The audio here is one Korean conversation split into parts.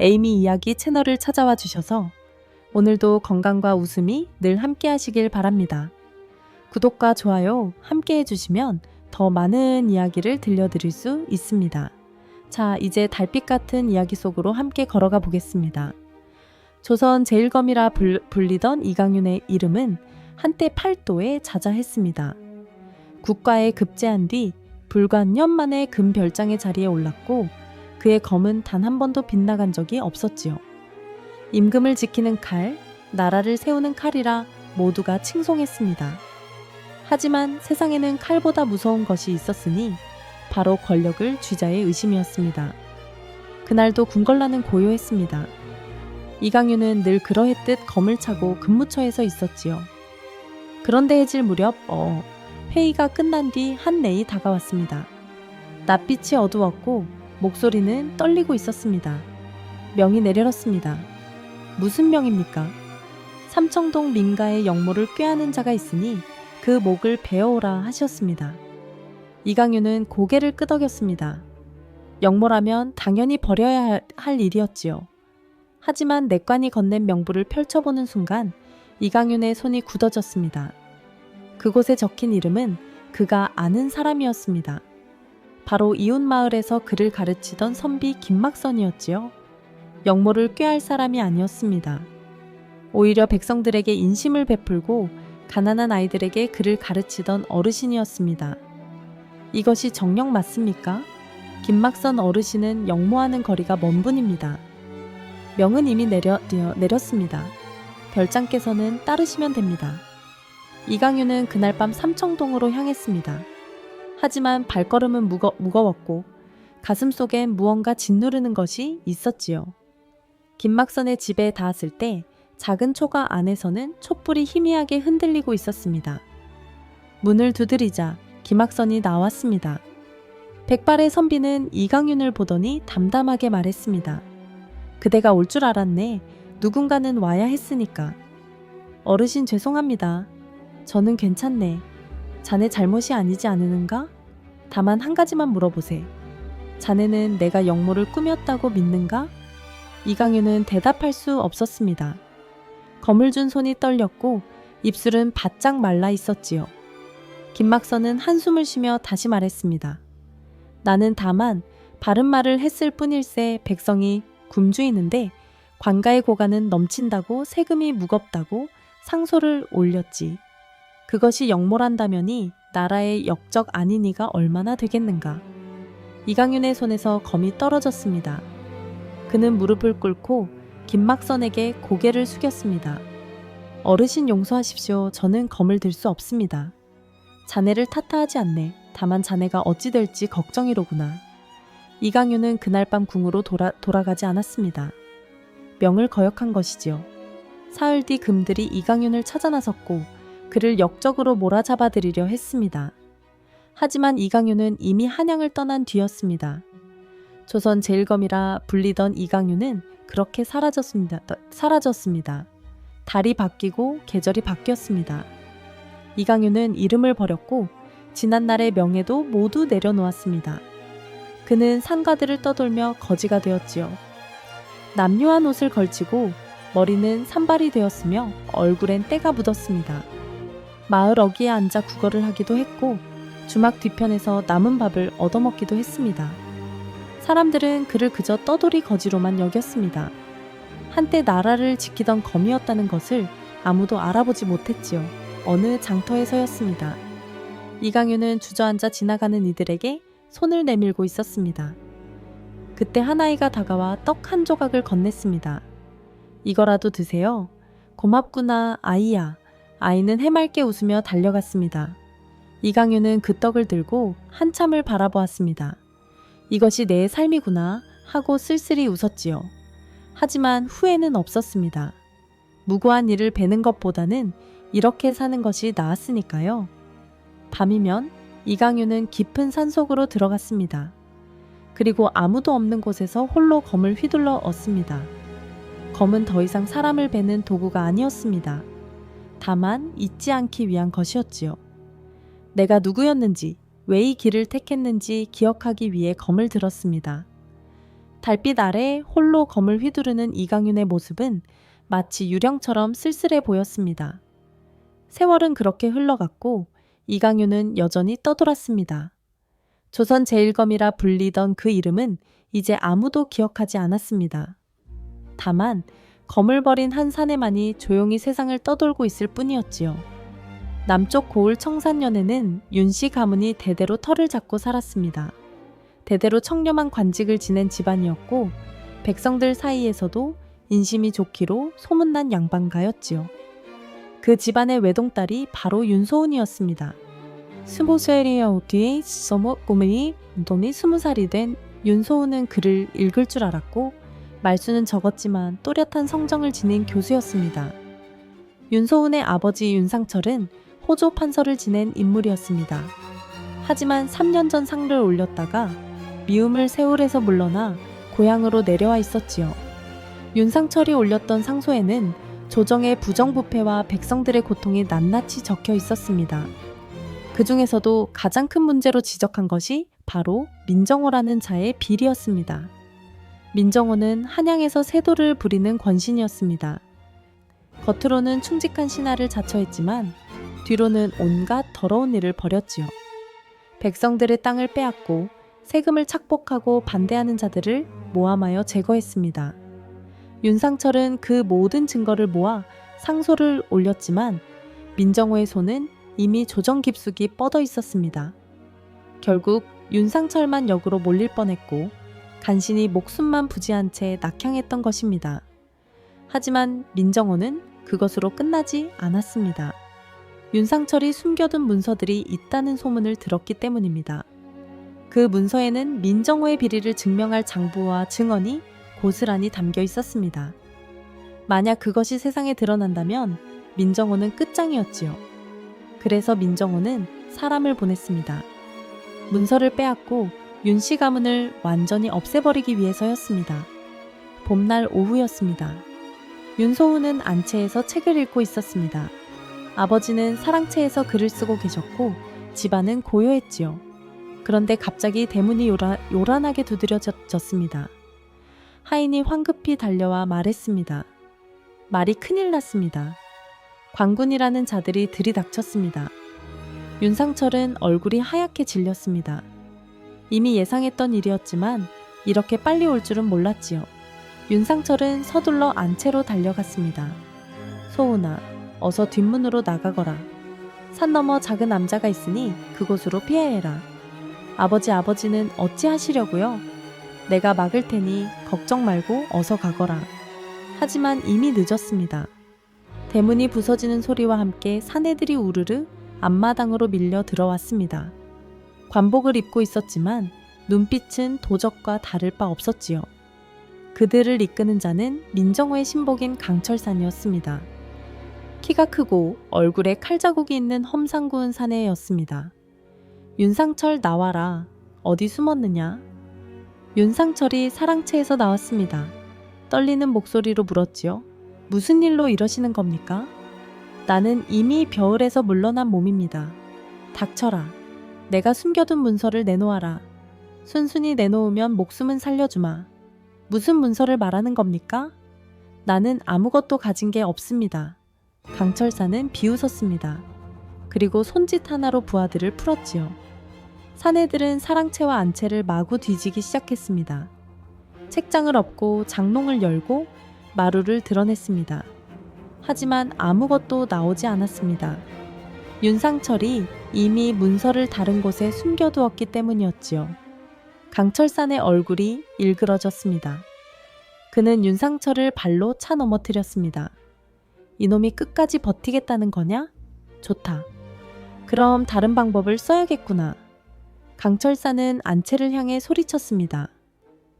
에이미 이야기 채널을 찾아와 주셔서 오늘도 건강과 웃음이 늘 함께 하시길 바랍니다. 구독과 좋아요 함께 해주시면 더 많은 이야기를 들려드릴 수 있습니다. 자, 이제 달빛 같은 이야기 속으로 함께 걸어가 보겠습니다. 조선 제일검이라 불리던 이강윤의 이름은 한때 팔도에 자자했습니다. 국가에 급제한 뒤 불과 년 만에 금별장의 자리에 올랐고 그의 검은 단 한 번도 빗나간 적이 없었지요. 임금을 지키는 칼, 나라를 세우는 칼이라 모두가 칭송했습니다. 하지만 세상에는 칼보다 무서운 것이 있었으니 바로 권력을 쥐자의 의심이었습니다. 그날도 궁궐나는 고요했습니다. 이강윤은 늘 그러했듯 검을 차고 근무처에 서 있었지요. 그런데 해질 무렵 회의가 끝난 뒤 한내이 다가왔습니다. 낯빛이 어두웠고 목소리는 떨리고 있었습니다. 명이 내려졌습니다. 무슨 명입니까? 삼청동 민가의 영모를 꾀하는 자가 있으니 그 목을 베어오라 하셨습니다. 이강윤은 고개를 끄덕였습니다. 영모라면 당연히 버려야 할 일이었지요. 하지만 내관이 건넨 명부를 펼쳐보는 순간 이강윤의 손이 굳어졌습니다. 그곳에 적힌 이름은 그가 아는 사람이었습니다. 바로 이웃마을에서 그를 가르치던 선비 김막선이었지요. 영모를 꾀할 사람이 아니었습니다. 오히려 백성들에게 인심을 베풀고 가난한 아이들에게 그를 가르치던 어르신이었습니다. 이것이 정녕 맞습니까? 김막선 어르신은 영모하는 거리가 먼 분입니다. 명은 이미 내렸습니다. 별장께서는 따르시면 됩니다. 이강윤은 그날 밤 삼청동으로 향했습니다. 하지만 발걸음은 무거웠고 가슴속엔 무언가 짓누르는 것이 있었지요. 김막선의 집에 닿았을 때 작은 초가 안에서는 촛불이 희미하게 흔들리고 있었습니다. 문을 두드리자 김막선이 나왔습니다. 백발의 선비는 이강윤을 보더니 담담하게 말했습니다. 그대가 올 줄 알았네. 누군가는 와야 했으니까. 어르신 죄송합니다. 저는 괜찮네. 자네 잘못이 아니지 않으는가? 다만 한 가지만 물어보세. 자네는 내가 영모를 꾸몄다고 믿는가? 이강윤은 대답할 수 없었습니다. 검을 준 손이 떨렸고 입술은 바짝 말라 있었지요. 김막선은 한숨을 쉬며 다시 말했습니다. 나는 다만 바른 말을 했을 뿐일세. 백성이 굶주이는데 관가의 고가는 넘친다고 세금이 무겁다고 상소를 올렸지. 그것이 영모란다면이 나라의 역적 아니니가 얼마나 되겠는가. 이강윤의 손에서 검이 떨어졌습니다. 그는 무릎을 꿇고 김막선에게 고개를 숙였습니다. 어르신 용서하십시오. 저는 검을 들 수 없습니다. 자네를 탓하지 않네. 다만 자네가 어찌 될지 걱정이로구나. 이강윤은 그날 밤 궁으로 돌아가지 않았습니다. 명을 거역한 것이지요. 사흘 뒤 금들이 이강윤을 찾아 나섰고 그를 역적으로 몰아잡아들이려 했습니다. 하지만 이강윤은 이미 한양을 떠난 뒤였습니다. 조선 제일검이라 불리던 이강윤은 그렇게 사라졌습니다. 달이 바뀌고 계절이 바뀌었습니다. 이강윤은 이름을 버렸고 지난날의 명예도 모두 내려놓았습니다. 그는 산가들을 떠돌며 거지가 되었지요. 남유한 옷을 걸치고 머리는 산발이 되었으며 얼굴엔 때가 묻었습니다. 마을 어귀에 앉아 구걸을 하기도 했고 주막 뒤편에서 남은 밥을 얻어먹기도 했습니다. 사람들은 그를 그저 떠돌이 거지로만 여겼습니다. 한때 나라를 지키던 검이었다는 것을 아무도 알아보지 못했지요. 어느 장터에서였습니다. 이강윤은 주저앉아 지나가는 이들에게 손을 내밀고 있었습니다. 그때 한 아이가 다가와 떡 한 조각을 건넸습니다. 이거라도 드세요. 고맙구나 아이야. 아이는 해맑게 웃으며 달려갔습니다. 이강윤은 그 떡을 들고 한참을 바라보았습니다. 이것이 내 삶이구나 하고 쓸쓸히 웃었지요. 하지만 후회는 없었습니다. 무고한 일을 베는 것보다는 이렇게 사는 것이 나았으니까요. 밤이면 이강윤은 깊은 산속으로 들어갔습니다. 그리고 아무도 없는 곳에서 홀로 검을 휘둘러 얻습니다. 검은 더 이상 사람을 베는 도구가 아니었습니다. 다만 잊지 않기 위한 것이었지요. 내가 누구였는지, 왜 이 길을 택했는지 기억하기 위해 검을 들었습니다. 달빛 아래 홀로 검을 휘두르는 이강윤의 모습은 마치 유령처럼 쓸쓸해 보였습니다. 세월은 그렇게 흘러갔고 이강윤은 여전히 떠돌았습니다. 조선 제1검이라 불리던 그 이름은 이제 아무도 기억하지 않았습니다. 다만 검을 버린 한 사내만이 조용히 세상을 떠돌고 있을 뿐이었지요. 남쪽 고을 청산년에는 윤씨 가문이 대대로 터를 잡고 살았습니다. 대대로 청렴한 관직을 지낸 집안이었고 백성들 사이에서도 인심이 좋기로 소문난 양반가였지요. 그 집안의 외동딸이 바로 윤소은이었습니다. 20살이 뒤에 서머 꼬맹이 놈이 20살이 된 윤소은은 글을 읽을 줄 알았고 말수는 적었지만 또렷한 성정을 지닌 교수였습니다. 윤소은의 아버지 윤상철은 호조 판서를 지낸 인물이었습니다. 하지만 3년 전 상를 올렸다가 미움을 세울에서 물러나 고향으로 내려와 있었지요. 윤상철이 올렸던 상소에는 조정의 부정부패와 백성들의 고통이 낱낱이 적혀 있었습니다. 그 중에서도 가장 큰 문제로 지적한 것이 바로 민정호라는 자의 비리였습니다. 민정호는 한양에서 세도를 부리는 권신이었습니다. 겉으로는 충직한 신하를 자처했지만 뒤로는 온갖 더러운 일을 벌였지요. 백성들의 땅을 빼앗고 세금을 착복하고 반대하는 자들을 모함하여 제거했습니다. 윤상철은 그 모든 증거를 모아 상소를 올렸지만 민정호의 손은 이미 조정 깊숙이 뻗어 있었습니다. 결국 윤상철만 역으로 몰릴 뻔했고 간신히 목숨만 부지한 채 낙향했던 것입니다. 하지만 민정호는 그것으로 끝나지 않았습니다. 윤상철이 숨겨둔 문서들이 있다는 소문을 들었기 때문입니다. 그 문서에는 민정호의 비리를 증명할 장부와 증언이 고스란히 담겨 있었습니다. 만약 그것이 세상에 드러난다면 민정호는 끝장이었지요. 그래서 민정호는 사람을 보냈습니다. 문서를 빼앗고 윤씨 가문을 완전히 없애버리기 위해서였습니다. 봄날 오후였습니다. 윤소은은 안채에서 책을 읽고 있었습니다. 아버지는 사랑채에서 글을 쓰고 계셨고 집안은 고요했지요. 그런데 갑자기 대문이 요란하게 두드려졌습니다. 하인이 황급히 달려와 말했습니다. 말이 큰일 났습니다. 광군이라는 자들이 들이닥쳤습니다. 윤상철은 얼굴이 하얗게 질렸습니다. 이미 예상했던 일이었지만 이렇게 빨리 올 줄은 몰랐지요. 윤상철은 서둘러 안채로 달려갔습니다. 소은아, 어서 뒷문으로 나가거라. 산 너머 작은 남자가 있으니 그곳으로 피해해라. 아버지는 어찌하시려고요? 내가 막을 테니 걱정 말고 어서 가거라. 하지만 이미 늦었습니다. 대문이 부서지는 소리와 함께 사내들이 우르르 앞마당으로 밀려 들어왔습니다. 관복을 입고 있었지만 눈빛은 도적과 다를 바 없었지요. 그들을 이끄는 자는 민정호의 신복인 강철산이었습니다. 키가 크고 얼굴에 칼자국이 있는 험상구은 사내였습니다. 윤상철 나와라. 어디 숨었느냐? 윤상철이 사랑채에서 나왔습니다. 떨리는 목소리로 물었지요. 무슨 일로 이러시는 겁니까? 나는 이미 벼을에서 물러난 몸입니다. 닥쳐라. 내가 숨겨둔 문서를 내놓아라. 순순히 내놓으면 목숨은 살려주마. 무슨 문서를 말하는 겁니까? 나는 아무것도 가진 게 없습니다. 강철사는 비웃었습니다. 그리고 손짓 하나로 부하들을 풀었지요. 사내들은 사랑채와 안채를 마구 뒤지기 시작했습니다. 책장을 엎고 장롱을 열고 마루를 드러냈습니다. 하지만 아무것도 나오지 않았습니다. 윤상철이 이미 문서를 다른 곳에 숨겨두었기 때문이었지요. 강철산의 얼굴이 일그러졌습니다. 그는 윤상철을 발로 차 넘어뜨렸습니다. 이놈이 끝까지 버티겠다는 거냐? 좋다. 그럼 다른 방법을 써야겠구나. 강철산은 안채를 향해 소리쳤습니다.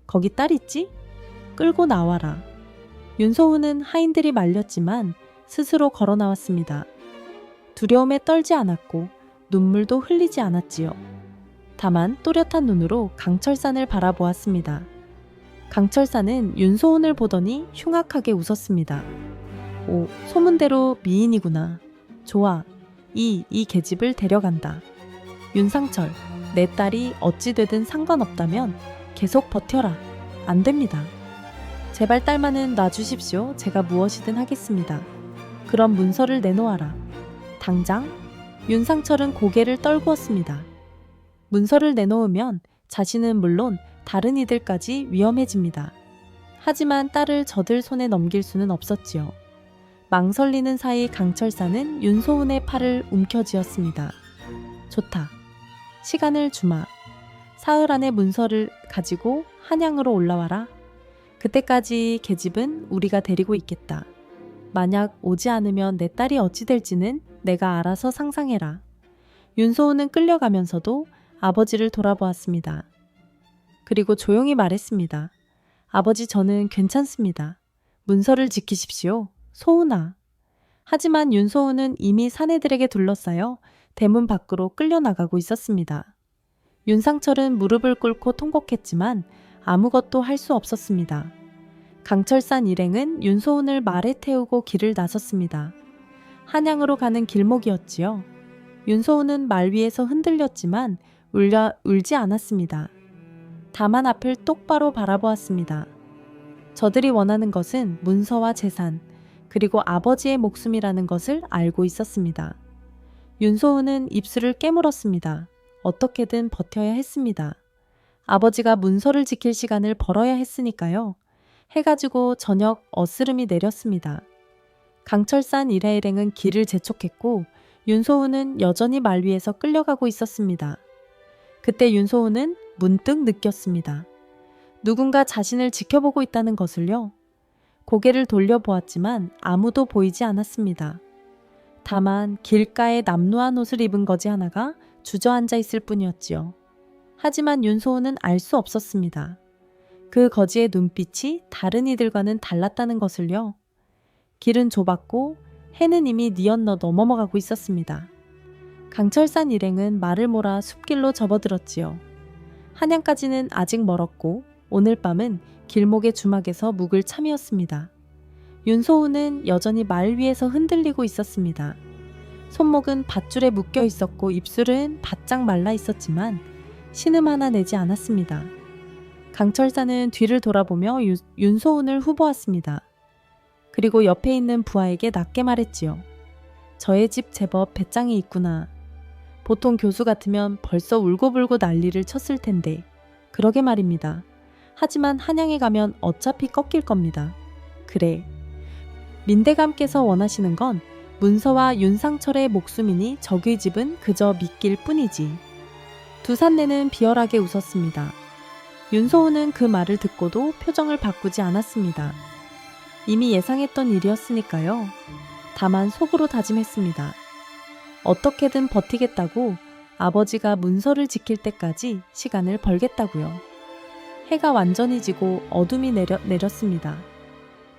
거기 딸 있지? 끌고 나와라. 윤소은은 하인들이 말렸지만 스스로 걸어 나왔습니다. 두려움에 떨지 않았고 눈물도 흘리지 않았지요. 다만 또렷한 눈으로 강철산을 바라보았습니다. 강철산은 윤소은을 보더니 흉악하게 웃었습니다. 오, 소문대로 미인이구나. 좋아, 이 계집을 데려간다. 윤상철, 내 딸이 어찌 되든 상관없다면 계속 버텨라. 안 됩니다. 제발 딸만은 놔주십시오. 제가 무엇이든 하겠습니다. 그럼 문서를 내놓아라. 당장? 윤상철은 고개를 떨구었습니다. 문서를 내놓으면 자신은 물론 다른 이들까지 위험해집니다. 하지만 딸을 저들 손에 넘길 수는 없었지요. 망설이는 사이 강철사는 윤소은의 팔을 움켜쥐었습니다. 좋다. 시간을 주마. 사흘 안에 문서를 가지고 한양으로 올라와라. 그때까지 계집은 우리가 데리고 있겠다. 만약 오지 않으면 내 딸이 어찌 될지는 내가 알아서 상상해라. 윤소은은 끌려가면서도 아버지를 돌아보았습니다. 그리고 조용히 말했습니다. 아버지, 저는 괜찮습니다. 문서를 지키십시오. 소은아. 하지만 윤소은은 이미 사내들에게 둘러싸여 대문 밖으로 끌려나가고 있었습니다. 윤상철은 무릎을 꿇고 통곡했지만 아무것도 할 수 없었습니다. 강철산 일행은 윤소은을 말에 태우고 길을 나섰습니다. 한양으로 가는 길목이었지요. 윤소은은 말 위에서 흔들렸지만 울지 않았습니다. 다만 앞을 똑바로 바라보았습니다. 저들이 원하는 것은 문서와 재산, 그리고 아버지의 목숨이라는 것을 알고 있었습니다. 윤소은은 입술을 깨물었습니다. 어떻게든 버텨야 했습니다. 아버지가 문서를 지킬 시간을 벌어야 했으니까요. 해가지고 저녁 어스름이 내렸습니다. 강철산 일행은 길을 재촉했고 윤소은은 여전히 말 위에서 끌려가고 있었습니다. 그때 윤소은은 문득 느꼈습니다. 누군가 자신을 지켜보고 있다는 것을요. 고개를 돌려보았지만 아무도 보이지 않았습니다. 다만 길가에 남루한 옷을 입은 거지 하나가 주저앉아 있을 뿐이었지요. 하지만 윤소은은 알 수 없었습니다. 그 거지의 눈빛이 다른 이들과는 달랐다는 것을요. 길은 좁았고 해는 이미 뉘엿너 넘어가고 있었습니다. 강철산 일행은 말을 몰아 숲길로 접어들었지요. 한양까지는 아직 멀었고 오늘 밤은 길목의 주막에서 묵을 참이었습니다. 윤소은은 여전히 말 위에서 흔들리고 있었습니다. 손목은 밧줄에 묶여 있었고 입술은 바짝 말라 있었지만 신음 하나 내지 않았습니다. 강철사는 뒤를 돌아보며 윤소은을 후보았습니다. 그리고 옆에 있는 부하에게 낮게 말했지요. 저의 집 제법 배짱이 있구나. 보통 교수 같으면 벌써 울고불고 난리를 쳤을 텐데. 그러게 말입니다. 하지만 한양에 가면 어차피 꺾일 겁니다. 그래. 민대감께서 원하시는 건 문서와 윤상철의 목숨이니 적의 집은 그저 믿길 뿐이지. 두 산내는 비열하게 웃었습니다. 윤소은은 그 말을 듣고도 표정을 바꾸지 않았습니다. 이미 예상했던 일이었으니까요. 다만 속으로 다짐했습니다. 어떻게든 버티겠다고 아버지가 문서를 지킬 때까지 시간을 벌겠다고요. 해가 완전히 지고 어둠이 내렸습니다.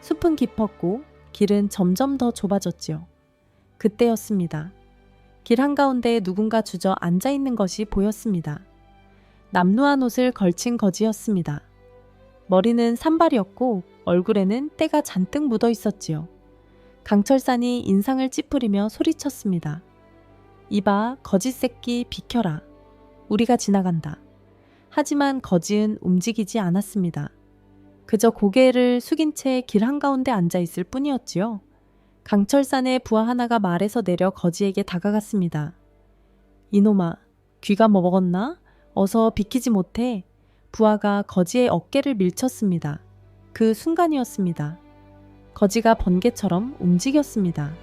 숲은 깊었고 길은 점점 더 좁아졌지요. 그때였습니다. 길 한가운데 누군가 주저 앉아있는 것이 보였습니다. 남루한 옷을 걸친 거지였습니다. 머리는 산발이었고 얼굴에는 때가 잔뜩 묻어 있었지요. 강철산이 인상을 찌푸리며 소리쳤습니다. 이봐, 거짓 새끼 비켜라. 우리가 지나간다. 하지만 거지는 움직이지 않았습니다. 그저 고개를 숙인 채 길 한가운데 앉아있을 뿐이었지요. 강철산의 부하 하나가 말에서 내려 거지에게 다가갔습니다. 이놈아, 귀가 뭐 먹었나? 어서 비키지 못해. 부하가 거지의 어깨를 밀쳤습니다. 그 순간이었습니다. 거지가 번개처럼 움직였습니다.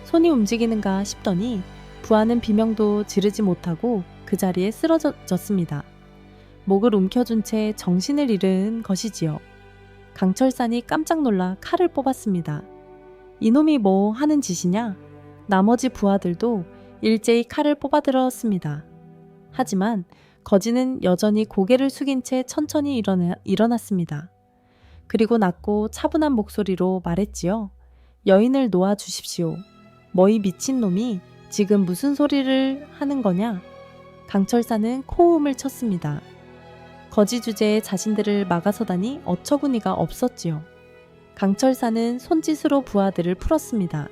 손이 움직이는가 싶더니 부하는 비명도 지르지 못하고 그 자리에 쓰러졌습니다. 목을 움켜쥔 채 정신을 잃은 것이지요. 강철산이 깜짝 놀라 칼을 뽑았습니다. 이놈이 뭐 하는 짓이냐? 나머지 부하들도 일제히 칼을 뽑아들었습니다. 하지만 거지는 여전히 고개를 숙인 채 천천히 일어났습니다. 그리고 낮고 차분한 목소리로 말했지요. 여인을 놓아주십시오. 뭐이 미친놈이 지금 무슨 소리를 하는 거냐? 강철사는 코음을 쳤습니다. 거지 주제에 자신들을 막아서다니 어처구니가 없었지요. 강철사는 손짓으로 부하들을 풀었습니다.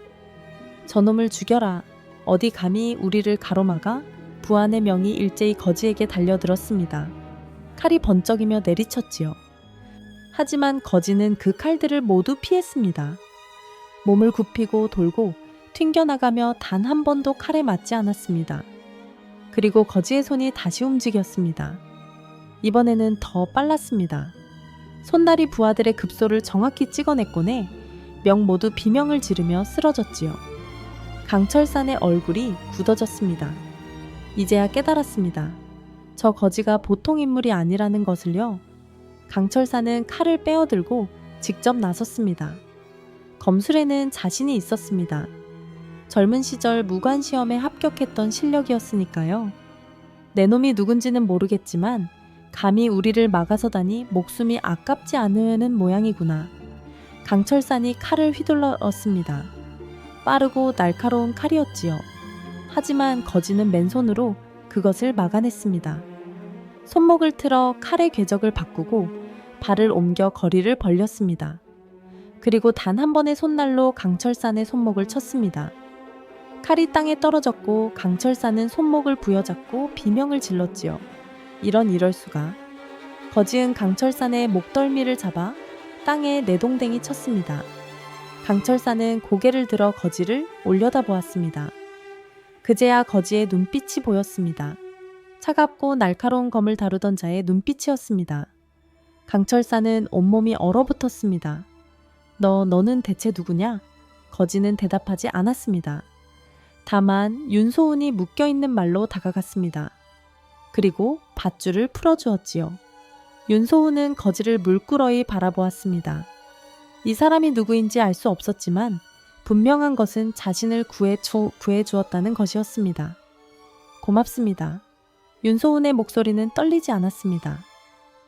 저놈을 죽여라. 어디 감히 우리를 가로막아? 부하 4명이 일제히 거지에게 달려들었습니다. 칼이 번쩍이며 내리쳤지요. 하지만 거지는 그 칼들을 모두 피했습니다. 몸을 굽히고 돌고 튕겨나가며 단 한 번도 칼에 맞지 않았습니다. 그리고 거지의 손이 다시 움직였습니다. 이번에는 더 빨랐습니다. 손날이 부하들의 급소를 정확히 찍어냈곤에 명 모두 비명을 지르며 쓰러졌지요. 강철산의 얼굴이 굳어졌습니다. 이제야 깨달았습니다. 저 거지가 보통 인물이 아니라는 것을요. 강철산은 칼을 빼어들고 직접 나섰습니다. 검술에는 자신이 있었습니다. 젊은 시절 무관시험에 합격했던 실력이었으니까요. 내 놈이 누군지는 모르겠지만 감히 우리를 막아서다니 목숨이 아깝지 않은 모양이구나. 강철산이 칼을 휘둘렀습니다. 빠르고 날카로운 칼이었지요. 하지만 거지는 맨손으로 그것을 막아냈습니다. 손목을 틀어 칼의 궤적을 바꾸고 발을 옮겨 거리를 벌렸습니다. 그리고 단 한 번의 손날로 강철산의 손목을 쳤습니다. 칼이 땅에 떨어졌고 강철산은 손목을 부여잡고 비명을 질렀지요. 이럴 수가. 거지은 강철산의 목덜미를 잡아 땅에 내동댕이 쳤습니다. 강철산은 고개를 들어 거지를 올려다 보았습니다. 그제야 거지의 눈빛이 보였습니다. 차갑고 날카로운 검을 다루던 자의 눈빛이었습니다. 강철산은 온몸이 얼어붙었습니다. 너는 대체 누구냐? 거지는 대답하지 않았습니다. 다만 윤소은이 묶여있는 말로 다가갔습니다. 그리고 밧줄을 풀어주었지요. 윤소은은 거지를 물끄러이 바라보았습니다. 이 사람이 누구인지 알 수 없었지만 분명한 것은 자신을 구해주었다는 것이었습니다. 고맙습니다. 윤소은의 목소리는 떨리지 않았습니다.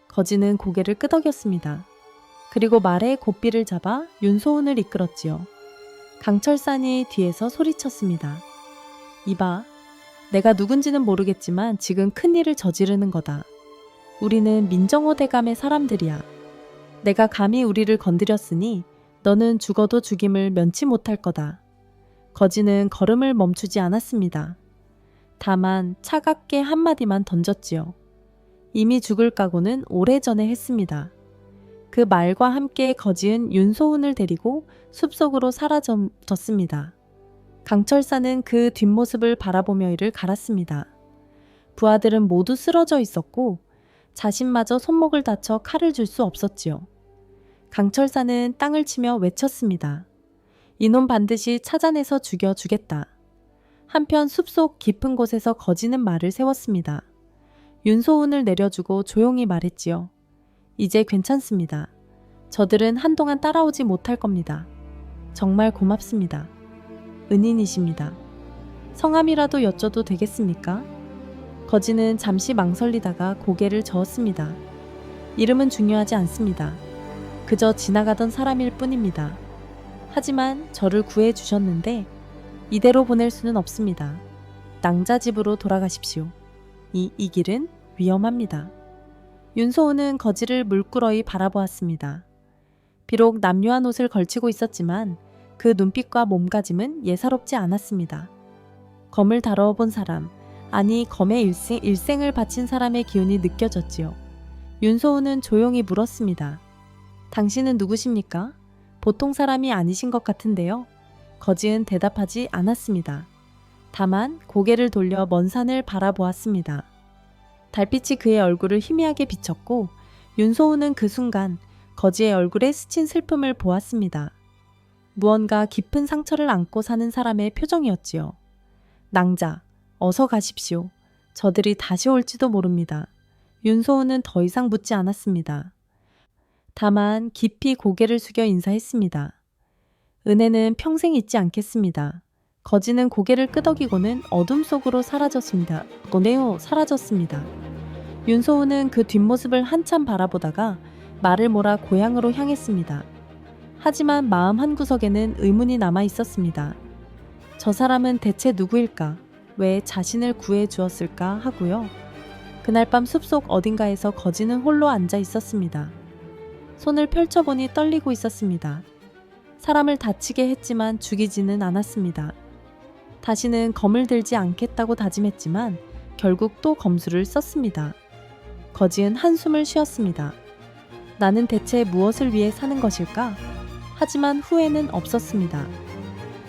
거지는 고개를 끄덕였습니다. 그리고 말의 고삐를 잡아 윤소은을 이끌었지요. 강철산이 뒤에서 소리쳤습니다. 이봐, 내가 누군지는 모르겠지만 지금 큰일을 저지르는 거다. 우리는 민정호 대감의 사람들이야. 내가 감히 우리를 건드렸으니 너는 죽어도 죽임을 면치 못할 거다. 거지는 걸음을 멈추지 않았습니다. 다만 차갑게 한마디만 던졌지요. 이미 죽을 각오는 오래전에 했습니다. 그 말과 함께 거지은 윤소은을 데리고 숲속으로 사라졌습니다. 강철사는 그 뒷모습을 바라보며 이를 갈았습니다. 부하들은 모두 쓰러져 있었고 자신마저 손목을 다쳐 칼을 줄 수 없었지요. 강철사는 땅을 치며 외쳤습니다. 이놈 반드시 찾아내서 죽여주겠다. 한편 숲속 깊은 곳에서 거지는 말을 세웠습니다. 윤소은을 내려주고 조용히 말했지요. 이제 괜찮습니다. 저들은 한동안 따라오지 못할 겁니다. 정말 고맙습니다. 은인이십니다. 성함이라도 여쭤도 되겠습니까? 거지는 잠시 망설이다가 고개를 저었습니다. 이름은 중요하지 않습니다. 그저 지나가던 사람일 뿐입니다. 하지만 저를 구해주셨는데 이대로 보낼 수는 없습니다. 낭자 집으로 돌아가십시오. 이 길은 위험합니다. 윤소은은 거지를 물끄러이 바라보았습니다. 비록 남유한 옷을 걸치고 있었지만 그 눈빛과 몸가짐은 예사롭지 않았습니다. 검을 다뤄본 사람, 아니 검에 일생을 바친 사람의 기운이 느껴졌지요. 윤소은은 조용히 물었습니다. 당신은 누구십니까? 보통 사람이 아니신 것 같은데요. 거지은 대답하지 않았습니다. 다만 고개를 돌려 먼 산을 바라보았습니다. 달빛이 그의 얼굴을 희미하게 비쳤고 윤소은은 그 순간 거지의 얼굴에 스친 슬픔을 보았습니다. 무언가 깊은 상처를 안고 사는 사람의 표정이었지요. 낭자, 어서 가십시오. 저들이 다시 올지도 모릅니다. 윤소은은 더 이상 묻지 않았습니다. 다만 깊이 고개를 숙여 인사했습니다. 은혜는 평생 잊지 않겠습니다. 거지는 고개를 끄덕이고는 어둠 속으로 사라졌습니다. 사라졌습니다. 윤소은은 그 뒷모습을 한참 바라보다가 말을 몰아 고향으로 향했습니다. 하지만 마음 한구석에는 의문이 남아 있었습니다. 저 사람은 대체 누구일까? 왜 자신을 구해 주었을까 하고요. 그날 밤 숲속 어딘가에서 거지는 홀로 앉아 있었습니다. 손을 펼쳐보니 떨리고 있었습니다. 사람을 다치게 했지만 죽이지는 않았습니다. 다시는 검을 들지 않겠다고 다짐했지만 결국 또 검술을 썼습니다. 거지은 한숨을 쉬었습니다. 나는 대체 무엇을 위해 사는 것일까? 하지만 후회는 없었습니다.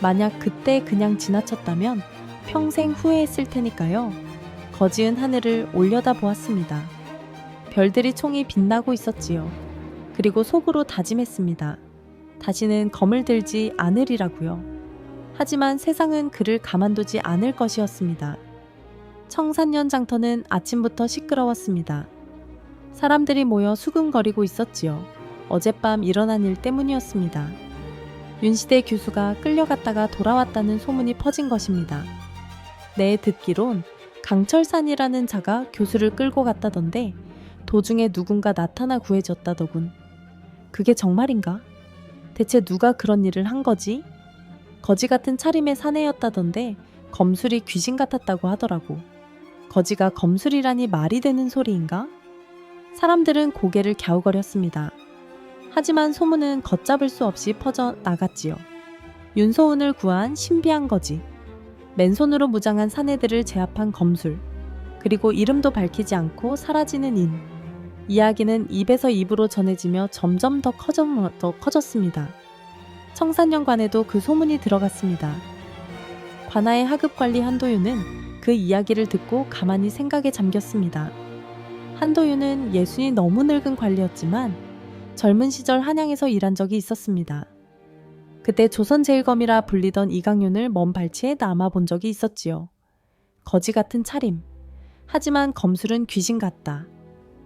만약 그때 그냥 지나쳤다면 평생 후회했을 테니까요. 거지은 하늘을 올려다 보았습니다. 별들이 총이 빛나고 있었지요. 그리고 속으로 다짐했습니다. 다시는 검을 들지 않으리라고요. 하지만 세상은 그를 가만두지 않을 것이었습니다. 청산년 장터는 아침부터 시끄러웠습니다. 사람들이 모여 수군거리고 있었지요. 어젯밤 일어난 일 때문이었습니다. 윤시대 교수가 끌려갔다가 돌아왔다는 소문이 퍼진 것입니다. 내 듣기론 강철산이라는 자가 교수를 끌고 갔다던데 도중에 누군가 나타나 구해줬다더군. 그게 정말인가? 대체 누가 그런 일을 한 거지? 거지 같은 차림의 사내였다던데 검술이 귀신 같았다고 하더라고. 거지가 검술이라니 말이 되는 소리인가? 사람들은 고개를 갸우거렸습니다. 하지만 소문은 걷잡을 수 없이 퍼져 나갔지요. 윤소은을 구한 신비한 거지, 맨손으로 무장한 사내들을 제압한 검술, 그리고 이름도 밝히지 않고 사라지는 인. 이야기는 입에서 입으로 전해지며 점점 더 커졌습니다. 청산년관에도 그 소문이 들어갔습니다. 관아의 하급관리 한도윤은 그 이야기를 듣고 가만히 생각에 잠겼습니다. 한도윤은 예순이 너무 늙은 관리였지만 젊은 시절 한양에서 일한 적이 있었습니다. 그때 조선제일검이라 불리던 이강윤을 먼 발치에 남아본 적이 있었지요. 거지 같은 차림. 하지만 검술은 귀신 같다.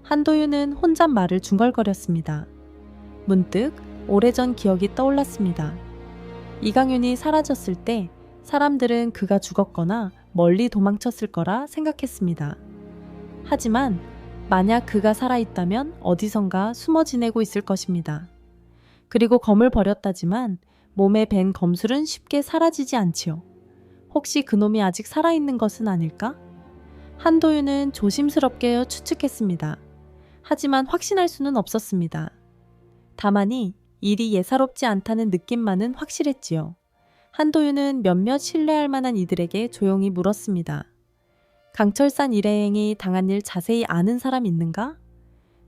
한도윤은 혼잣말을 중얼거렸습니다. 문득 오래전 기억이 떠올랐습니다. 이강윤이 사라졌을 때 사람들은 그가 죽었거나 멀리 도망쳤을 거라 생각했습니다. 하지만 만약 그가 살아있다면 어디선가 숨어 지내고 있을 것입니다. 그리고 검을 버렸다지만 몸에 밴 검술은 쉽게 사라지지 않지요. 혹시 그놈이 아직 살아있는 것은 아닐까? 한도윤은 조심스럽게 추측했습니다. 하지만 확신할 수는 없었습니다. 다만이 일이 예사롭지 않다는 느낌만은 확실했지요. 한도윤은 몇몇 신뢰할 만한 이들에게 조용히 물었습니다. 강철산 일행이 당한 일 자세히 아는 사람 있는가?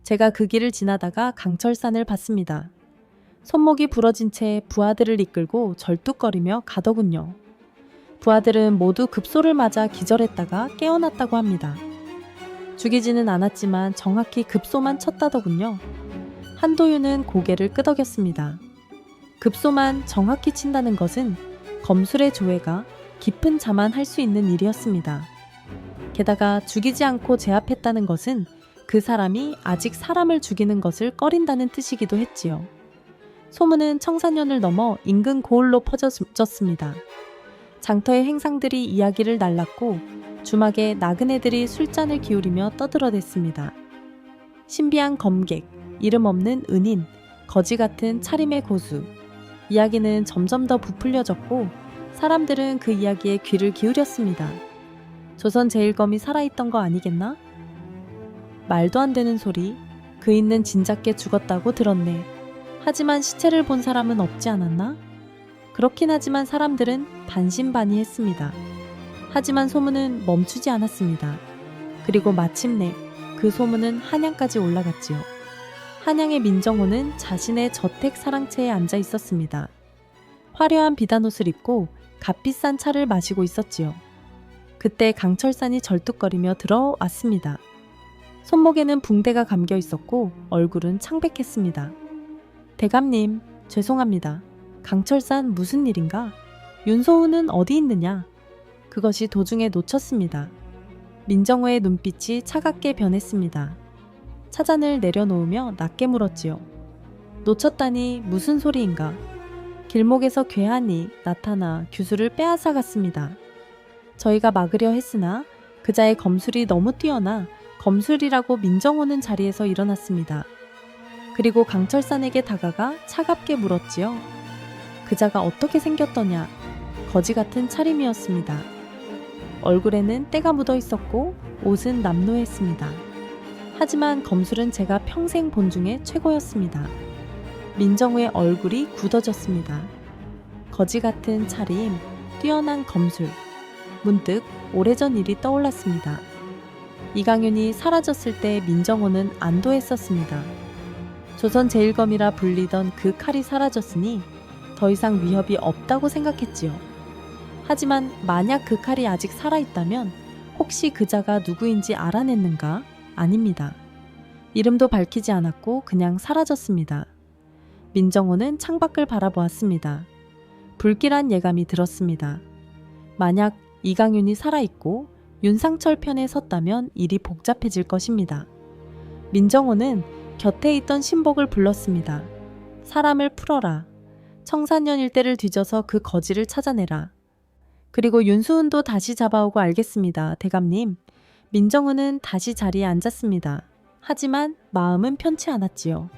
제가 그 길을 지나다가 강철산을 봤습니다. 손목이 부러진 채 부하들을 이끌고 절뚝거리며 가더군요. 부하들은 모두 급소를 맞아 기절했다가 깨어났다고 합니다. 죽이지는 않았지만 정확히 급소만 쳤다더군요. 한도윤은 고개를 끄덕였습니다. 급소만 정확히 친다는 것은 검술의 조회가 깊은 자만 할 수 있는 일이었습니다. 게다가 죽이지 않고 제압했다는 것은 그 사람이 아직 사람을 죽이는 것을 꺼린다는 뜻이기도 했지요. 소문은 청산년을 넘어 인근 고을로 퍼졌습니다. 장터의 행상들이 이야기를 날랐고 주막에 나그네들이 술잔을 기울이며 떠들어댔습니다. 신비한 검객, 이름 없는 은인, 거지 같은 차림의 고수. 이야기는 점점 더 부풀려졌고 사람들은 그 이야기에 귀를 기울였습니다. 조선제일검이 살아있던 거 아니겠나? 말도 안 되는 소리. 그 있는 진작게 죽었다고 들었네. 하지만 시체를 본 사람은 없지 않았나? 그렇긴 하지만 사람들은 반신반의했습니다. 하지만 소문은 멈추지 않았습니다. 그리고 마침내 그 소문은 한양까지 올라갔지요. 한양의 민정호는 자신의 저택 사랑채에 앉아 있었습니다. 화려한 비단옷을 입고 값비싼 차를 마시고 있었지요. 그때 강철산이 절뚝거리며 들어왔습니다. 손목에는 붕대가 감겨 있었고 얼굴은 창백했습니다. 대감님, 죄송합니다. 강철산 무슨 일인가? 윤소우는 어디 있느냐? 그것이 도중에 놓쳤습니다. 민정호의 눈빛이 차갑게 변했습니다. 차잔을 내려놓으며 낮게 물었지요. 놓쳤다니 무슨 소리인가? 길목에서 괴한이 나타나 규수를 빼앗아 갔습니다. 저희가 막으려 했으나 그자의 검술이 너무 뛰어나 검술이라고 민정호는 자리에서 일어났습니다. 그리고 강철산에게 다가가 차갑게 물었지요. 그자가 어떻게 생겼더냐? 거지 같은 차림이었습니다. 얼굴에는 때가 묻어 있었고 옷은 남루했습니다. 하지만 검술은 제가 평생 본 중에 최고였습니다. 민정우의 얼굴이 굳어졌습니다. 거지 같은 차림, 뛰어난 검술. 문득 오래전 일이 떠올랐습니다. 이강윤이 사라졌을 때 민정호는 안도했었습니다. 조선제일검이라 불리던 그 칼이 사라졌으니 더 이상 위협이 없다고 생각했지요. 하지만 만약 그 칼이 아직 살아있다면 혹시 그자가 누구인지 알아냈는가? 아닙니다. 이름도 밝히지 않았고 그냥 사라졌습니다. 민정호는 창밖을 바라보았습니다. 불길한 예감이 들었습니다. 만약 이강윤이 살아있고 윤상철 편에 섰다면 일이 복잡해질 것입니다. 민정호는 곁에 있던 신복을 불렀습니다. 사람을 풀어라. 청산년 일대를 뒤져서 그 거지를 찾아내라. 그리고 윤수은도 다시 잡아오고 알겠습니다. 대감님. 민정호는 다시 자리에 앉았습니다. 하지만 마음은 편치 않았지요.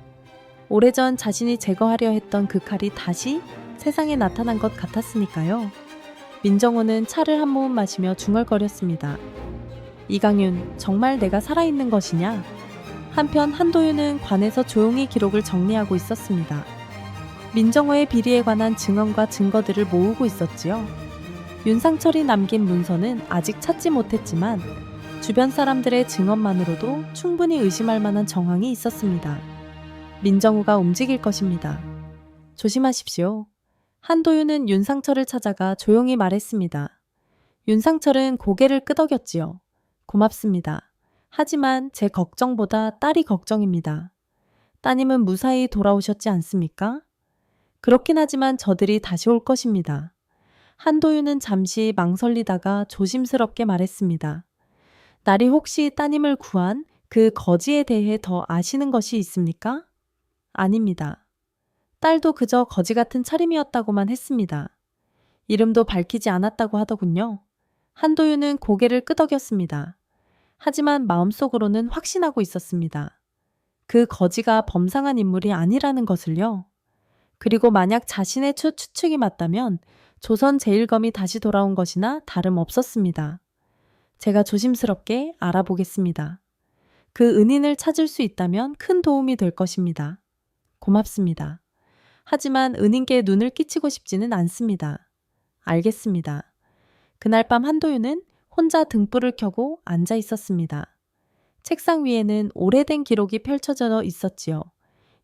오래전 자신이 제거하려 했던 그 칼이 다시 세상에 나타난 것 같았으니까요. 민정호는 차를 한 모금 마시며 중얼거렸습니다. 이강윤, 정말 내가 살아있는 것이냐? 한편 한도윤은 관에서 조용히 기록을 정리하고 있었습니다. 민정호의 비리에 관한 증언과 증거들을 모으고 있었지요. 윤상철이 남긴 문서는 아직 찾지 못했지만 주변 사람들의 증언만으로도 충분히 의심할 만한 정황이 있었습니다. 민정호가 움직일 것입니다. 조심하십시오. 한도윤은 윤상철을 찾아가 조용히 말했습니다. 윤상철은 고개를 끄덕였지요. 고맙습니다. 하지만 제 걱정보다 딸이 걱정입니다. 따님은 무사히 돌아오셨지 않습니까? 그렇긴 하지만 저들이 다시 올 것입니다. 한도윤은 잠시 망설이다가 조심스럽게 말했습니다. 날이 혹시 따님을 구한 그 거지에 대해 더 아시는 것이 있습니까? 아닙니다. 딸도 그저 거지 같은 차림이었다고만 했습니다. 이름도 밝히지 않았다고 하더군요. 한도윤은 고개를 끄덕였습니다. 하지만 마음속으로는 확신하고 있었습니다. 그 거지가 범상한 인물이 아니라는 것을요. 그리고 만약 자신의 추측이 맞다면 조선제일검이 다시 돌아온 것이나 다름없었습니다. 제가 조심스럽게 알아보겠습니다. 그 은인을 찾을 수 있다면 큰 도움이 될 것입니다. 고맙습니다. 하지만 은인께 눈을 끼치고 싶지는 않습니다. 알겠습니다. 그날 밤 한도윤은 혼자 등불을 켜고 앉아 있었습니다. 책상 위에는 오래된 기록이 펼쳐져 있었지요.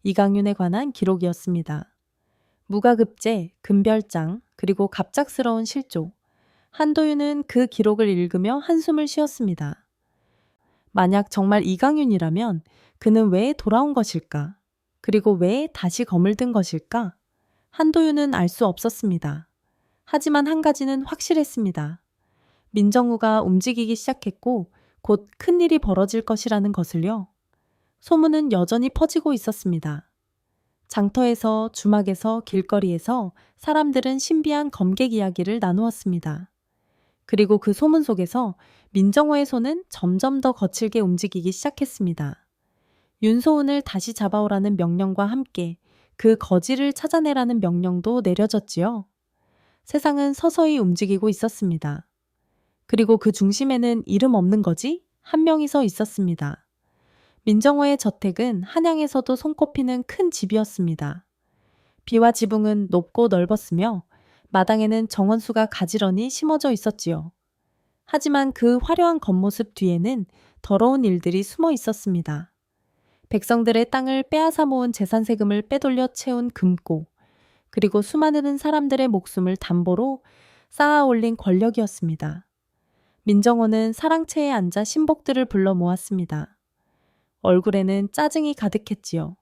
이강윤에 관한 기록이었습니다. 무가급제, 금별장, 그리고 갑작스러운 실조. 한도윤은 그 기록을 읽으며 한숨을 쉬었습니다. 만약 정말 이강윤이라면 그는 왜 돌아온 것일까? 그리고 왜 다시 검을 든 것일까? 한도윤은 알 수 없었습니다. 하지만 한 가지는 확실했습니다. 민정우가 움직이기 시작했고 곧 큰일이 벌어질 것이라는 것을요. 소문은 여전히 퍼지고 있었습니다. 장터에서, 주막에서, 길거리에서 사람들은 신비한 검객 이야기를 나누었습니다. 그리고 그 소문 속에서 민정호의 손은 점점 더 거칠게 움직이기 시작했습니다. 윤소은을 다시 잡아오라는 명령과 함께 그 거지를 찾아내라는 명령도 내려졌지요. 세상은 서서히 움직이고 있었습니다. 그리고 그 중심에는 이름 없는 거지 한 명이 서 있었습니다. 민정호의 저택은 한양에서도 손꼽히는 큰 집이었습니다. 비와 지붕은 높고 넓었으며 마당에는 정원수가 가지런히 심어져 있었지요. 하지만 그 화려한 겉모습 뒤에는 더러운 일들이 숨어 있었습니다. 백성들의 땅을 빼앗아 모은 재산 세금을 빼돌려 채운 금고, 그리고 수많은 사람들의 목숨을 담보로 쌓아 올린 권력이었습니다. 민정호는 사랑채에 앉아 신복들을 불러 모았습니다. 얼굴에는 짜증이 가득했지요.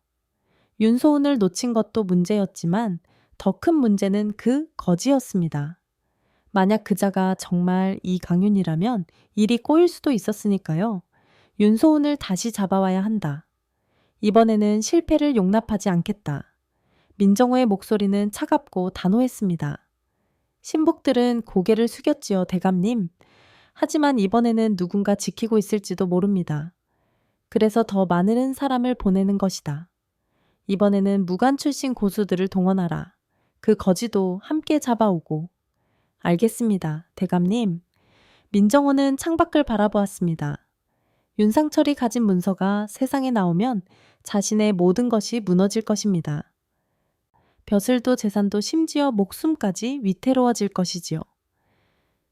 윤소은을 놓친 것도 문제였지만 더 큰 문제는 그 거지였습니다. 만약 그자가 정말 이강윤이라면 일이 꼬일 수도 있었으니까요. 윤소은을 다시 잡아와야 한다. 이번에는 실패를 용납하지 않겠다. 민정호의 목소리는 차갑고 단호했습니다. 신복들은 고개를 숙였지요, 대감님. 하지만 이번에는 누군가 지키고 있을지도 모릅니다. 그래서 더 많은 사람을 보내는 것이다. 이번에는 무관 출신 고수들을 동원하라. 그 거지도 함께 잡아오고. 알겠습니다, 대감님. 민정호는 창밖을 바라보았습니다. 윤상철이 가진 문서가 세상에 나오면 자신의 모든 것이 무너질 것입니다. 벼슬도 재산도 심지어 목숨까지 위태로워질 것이지요.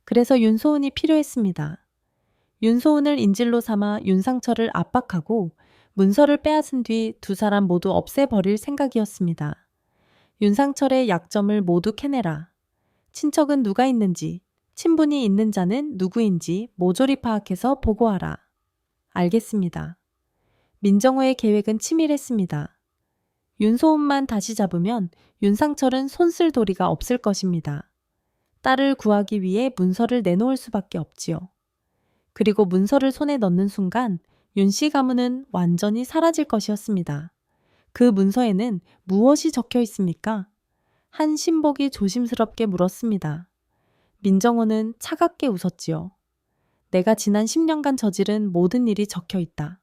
그래서 윤소은이 필요했습니다. 윤소은을 인질로 삼아 윤상철을 압박하고 문서를 빼앗은 뒤 두 사람 모두 없애버릴 생각이었습니다. 윤상철의 약점을 모두 캐내라. 친척은 누가 있는지, 친분이 있는 자는 누구인지 모조리 파악해서 보고하라. 알겠습니다. 민정호의 계획은 치밀했습니다. 윤소은만 다시 잡으면 윤상철은 손쓸 도리가 없을 것입니다. 딸을 구하기 위해 문서를 내놓을 수밖에 없지요. 그리고 문서를 손에 넣는 순간 윤씨 가문은 완전히 사라질 것이었습니다. 그 문서에는 무엇이 적혀 있습니까? 한 신복이 조심스럽게 물었습니다. 민정호는 차갑게 웃었지요. 내가 지난 10년간 저지른 모든 일이 적혀 있다.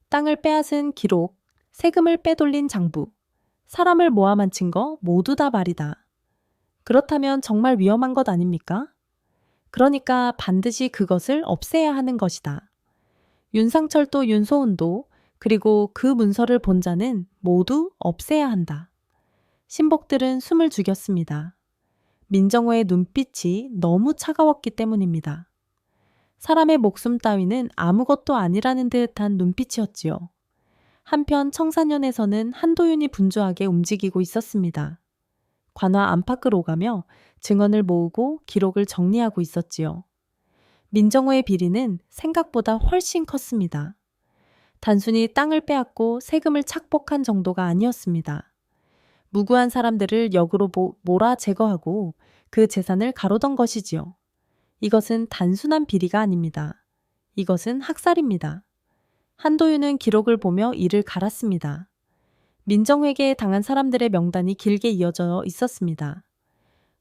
땅을 빼앗은 기록, 세금을 빼돌린 장부, 사람을 모아 만친 거 모두 다 말이다. 그렇다면 정말 위험한 것 아닙니까? 그러니까 반드시 그것을 없애야 하는 것이다. 윤상철도 윤소은도 그리고 그 문서를 본 자는 모두 없애야 한다. 신복들은 숨을 죽였습니다. 민정호의 눈빛이 너무 차가웠기 때문입니다. 사람의 목숨 따위는 아무것도 아니라는 듯한 눈빛이었지요. 한편 청산연에서는 한도윤이 분주하게 움직이고 있었습니다. 관화 안팎을 오가며 증언을 모으고 기록을 정리하고 있었지요. 민정호의 비리는 생각보다 훨씬 컸습니다. 단순히 땅을 빼앗고 세금을 착복한 정도가 아니었습니다. 무고한 사람들을 역으로 몰아 제거하고 그 재산을 가로던 것이지요. 이것은 단순한 비리가 아닙니다. 이것은 학살입니다. 한도윤은 기록을 보며 이를 갈았습니다. 민정회계에 당한 사람들의 명단이 길게 이어져 있었습니다.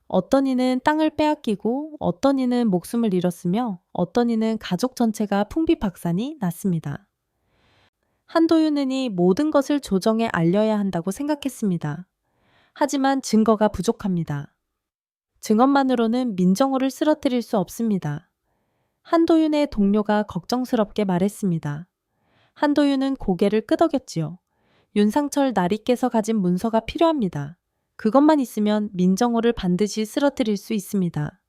어떤 이는 땅을 빼앗기고 어떤 이는 목숨을 잃었으며 어떤 이는 가족 전체가 풍비박산이 났습니다. 한도윤은 이 모든 것을 조정에 알려야 한다고 생각했습니다. 하지만 증거가 부족합니다. 증언만으로는 민정호를 쓰러뜨릴 수 없습니다. 한도윤의 동료가 걱정스럽게 말했습니다. 한도윤은 고개를 끄덕였지요. 윤상철 나리께서 가진 문서가 필요합니다. 그것만 있으면 민정호를 반드시 쓰러뜨릴 수 있습니다.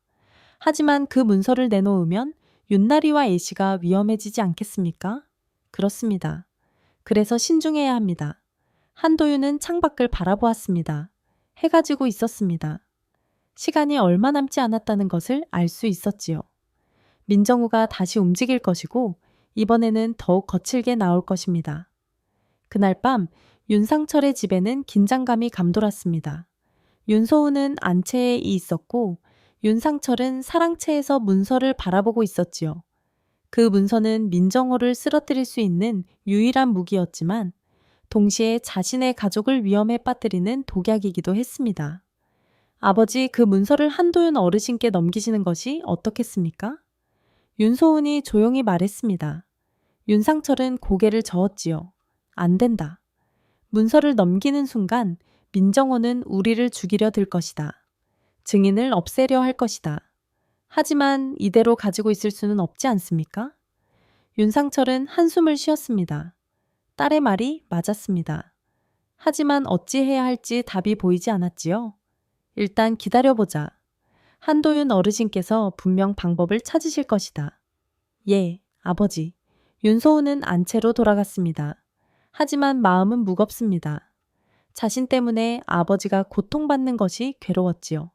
하지만 그 문서를 내놓으면 윤나리와 애씨가 위험해지지 않겠습니까? 그렇습니다. 그래서 신중해야 합니다. 한도윤은 창밖을 바라보았습니다. 해가 지고 있었습니다. 시간이 얼마 남지 않았다는 것을 알 수 있었지요. 민정호가 다시 움직일 것이고 이번에는 더욱 거칠게 나올 것입니다. 그날 밤 윤상철의 집에는 긴장감이 감돌았습니다. 윤소은은 안채에 있었고 윤상철은 사랑채에서 문서를 바라보고 있었지요. 그 문서는 민정호를 쓰러뜨릴 수 있는 유일한 무기였지만 동시에 자신의 가족을 위험에 빠뜨리는 독약이기도 했습니다. 아버지, 그 문서를 한도윤 어르신께 넘기시는 것이 어떻겠습니까? 윤소은이 조용히 말했습니다. 윤상철은 고개를 저었지요. 안 된다. 문서를 넘기는 순간 민정호는 우리를 죽이려 들 것이다. 증인을 없애려 할 것이다. 하지만 이대로 가지고 있을 수는 없지 않습니까? 윤상철은 한숨을 쉬었습니다. 딸의 말이 맞았습니다. 하지만 어찌해야 할지 답이 보이지 않았지요. 일단 기다려보자. 한도윤 어르신께서 분명 방법을 찾으실 것이다. 예, 아버지. 윤소은은 안채로 돌아갔습니다. 하지만 마음은 무겁습니다. 자신 때문에 아버지가 고통받는 것이 괴로웠지요.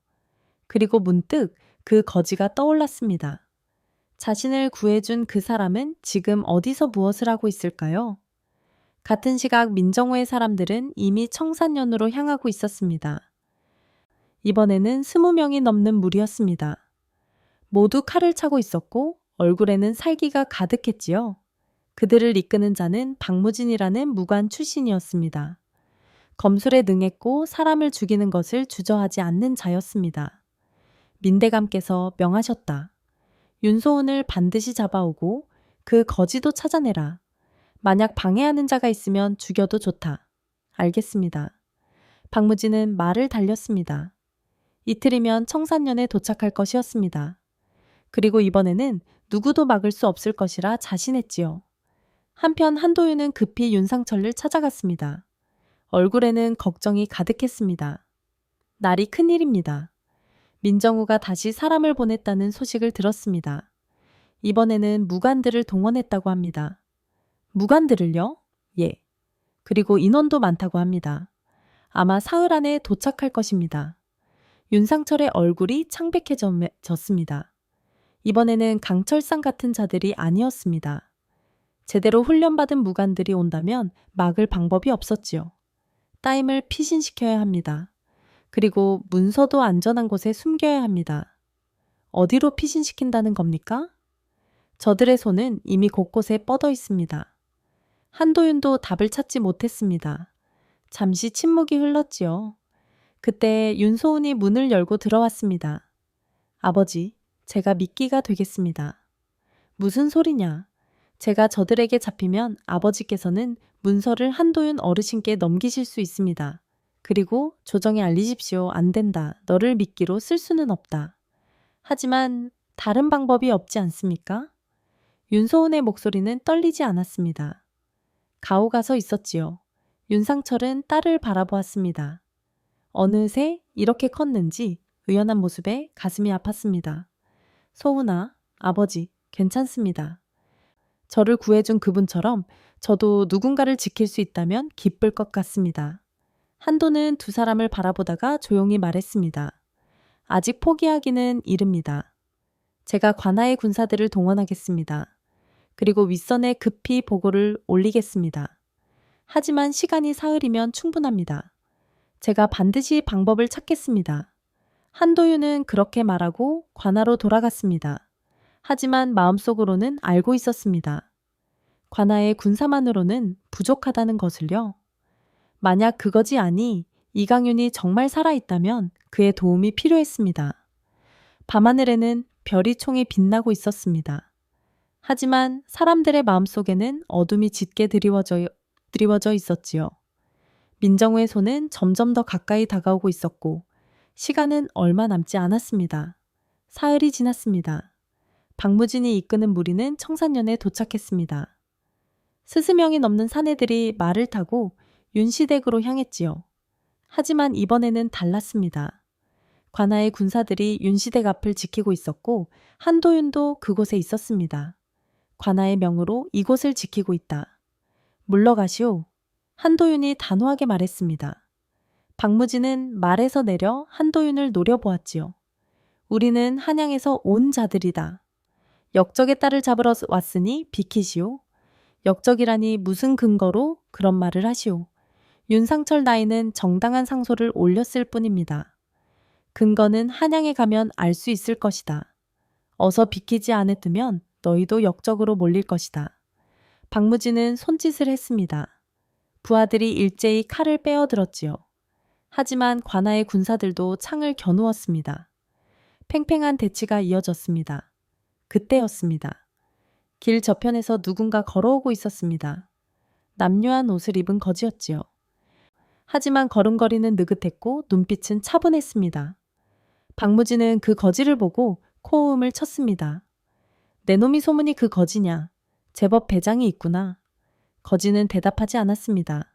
그리고 문득 그 거지가 떠올랐습니다. 자신을 구해준 그 사람은 지금 어디서 무엇을 하고 있을까요? 같은 시각 민정호의 사람들은 이미 청산연으로 향하고 있었습니다. 이번에는 20명이 넘는 무리였습니다. 모두 칼을 차고 있었고 얼굴에는 살기가 가득했지요. 그들을 이끄는 자는 박무진이라는 무관 출신이었습니다. 검술에 능했고 사람을 죽이는 것을 주저하지 않는 자였습니다. 민대감께서 명하셨다. 윤소은을 반드시 잡아오고 그 거지도 찾아내라. 만약 방해하는 자가 있으면 죽여도 좋다. 알겠습니다. 박무진은 말을 달렸습니다. 이틀이면 청산연에 도착할 것이었습니다. 그리고 이번에는 누구도 막을 수 없을 것이라 자신했지요. 한편 한도윤은 급히 윤상철을 찾아갔습니다. 얼굴에는 걱정이 가득했습니다. 날이 큰일입니다. 민정호가 다시 사람을 보냈다는 소식을 들었습니다. 이번에는 무관들을 동원했다고 합니다. 무관들을요? 예. 그리고 인원도 많다고 합니다. 아마 사흘 안에 도착할 것입니다. 윤상철의 얼굴이 창백해졌습니다. 이번에는 강철상 같은 자들이 아니었습니다. 제대로 훈련받은 무관들이 온다면 막을 방법이 없었지요. 따임을 피신시켜야 합니다. 그리고 문서도 안전한 곳에 숨겨야 합니다. 어디로 피신시킨다는 겁니까? 저들의 손은 이미 곳곳에 뻗어 있습니다. 한도윤도 답을 찾지 못했습니다. 잠시 침묵이 흘렀지요. 그때 윤소은이 문을 열고 들어왔습니다. 아버지, 제가 미끼가 되겠습니다. 무슨 소리냐? 제가 저들에게 잡히면 아버지께서는 문서를 한도윤 어르신께 넘기실 수 있습니다. 그리고 조정에 알리십시오. 안 된다. 너를 미끼로 쓸 수는 없다. 하지만 다른 방법이 없지 않습니까? 윤소은의 목소리는 떨리지 않았습니다. 가오가 서 있었지요. 윤상철은 딸을 바라보았습니다. 어느새 이렇게 컸는지 의연한 모습에 가슴이 아팠습니다. 소은아, 아버지, 괜찮습니다. 저를 구해준 그분처럼 저도 누군가를 지킬 수 있다면 기쁠 것 같습니다. 한도는 두 사람을 바라보다가 조용히 말했습니다. 아직 포기하기는 이릅니다. 제가 관아의 군사들을 동원하겠습니다. 그리고 윗선에 급히 보고를 올리겠습니다. 하지만 시간이 사흘이면 충분합니다. 제가 반드시 방법을 찾겠습니다. 한도윤은 그렇게 말하고 관아로 돌아갔습니다. 하지만 마음속으로는 알고 있었습니다. 관아의 군사만으로는 부족하다는 것을요. 만약 그거지 아니 이강윤이 정말 살아있다면 그의 도움이 필요했습니다. 밤하늘에는 별이 총이 빛나고 있었습니다. 하지만 사람들의 마음속에는 어둠이 짙게 드리워져 있었지요. 민정우의 손은 점점 더 가까이 다가오고 있었고 시간은 얼마 남지 않았습니다. 사흘이 지났습니다. 박무진이 이끄는 무리는 청산연에 도착했습니다. 스스명이 넘는 사내들이 말을 타고 윤시댁으로 향했지요. 하지만 이번에는 달랐습니다. 관아의 군사들이 윤시댁 앞을 지키고 있었고 한도윤도 그곳에 있었습니다. 관아의 명으로 이곳을 지키고 있다. 물러가시오. 한도윤이 단호하게 말했습니다. 박무진은 말에서 내려 한도윤을 노려보았지요. 우리는 한양에서 온 자들이다. 역적의 딸을 잡으러 왔으니 비키시오. 역적이라니 무슨 근거로 그런 말을 하시오. 윤상철 나이는 정당한 상소를 올렸을 뿐입니다. 근거는 한양에 가면 알 수 있을 것이다. 어서 비키지 않으면 너희도 역적으로 몰릴 것이다. 박무진은 손짓을 했습니다. 부하들이 일제히 칼을 빼어들었지요. 하지만 관아의 군사들도 창을 겨누었습니다. 팽팽한 대치가 이어졌습니다. 그때였습니다. 길 저편에서 누군가 걸어오고 있었습니다. 남묘한 옷을 입은 거지였지요. 하지만 걸음걸이는 느긋했고 눈빛은 차분했습니다. 박무진은 그 거지를 보고 코음을 쳤습니다. 내 놈이 소문이 그 거지냐? 제법 배장이 있구나. 거지는 대답하지 않았습니다.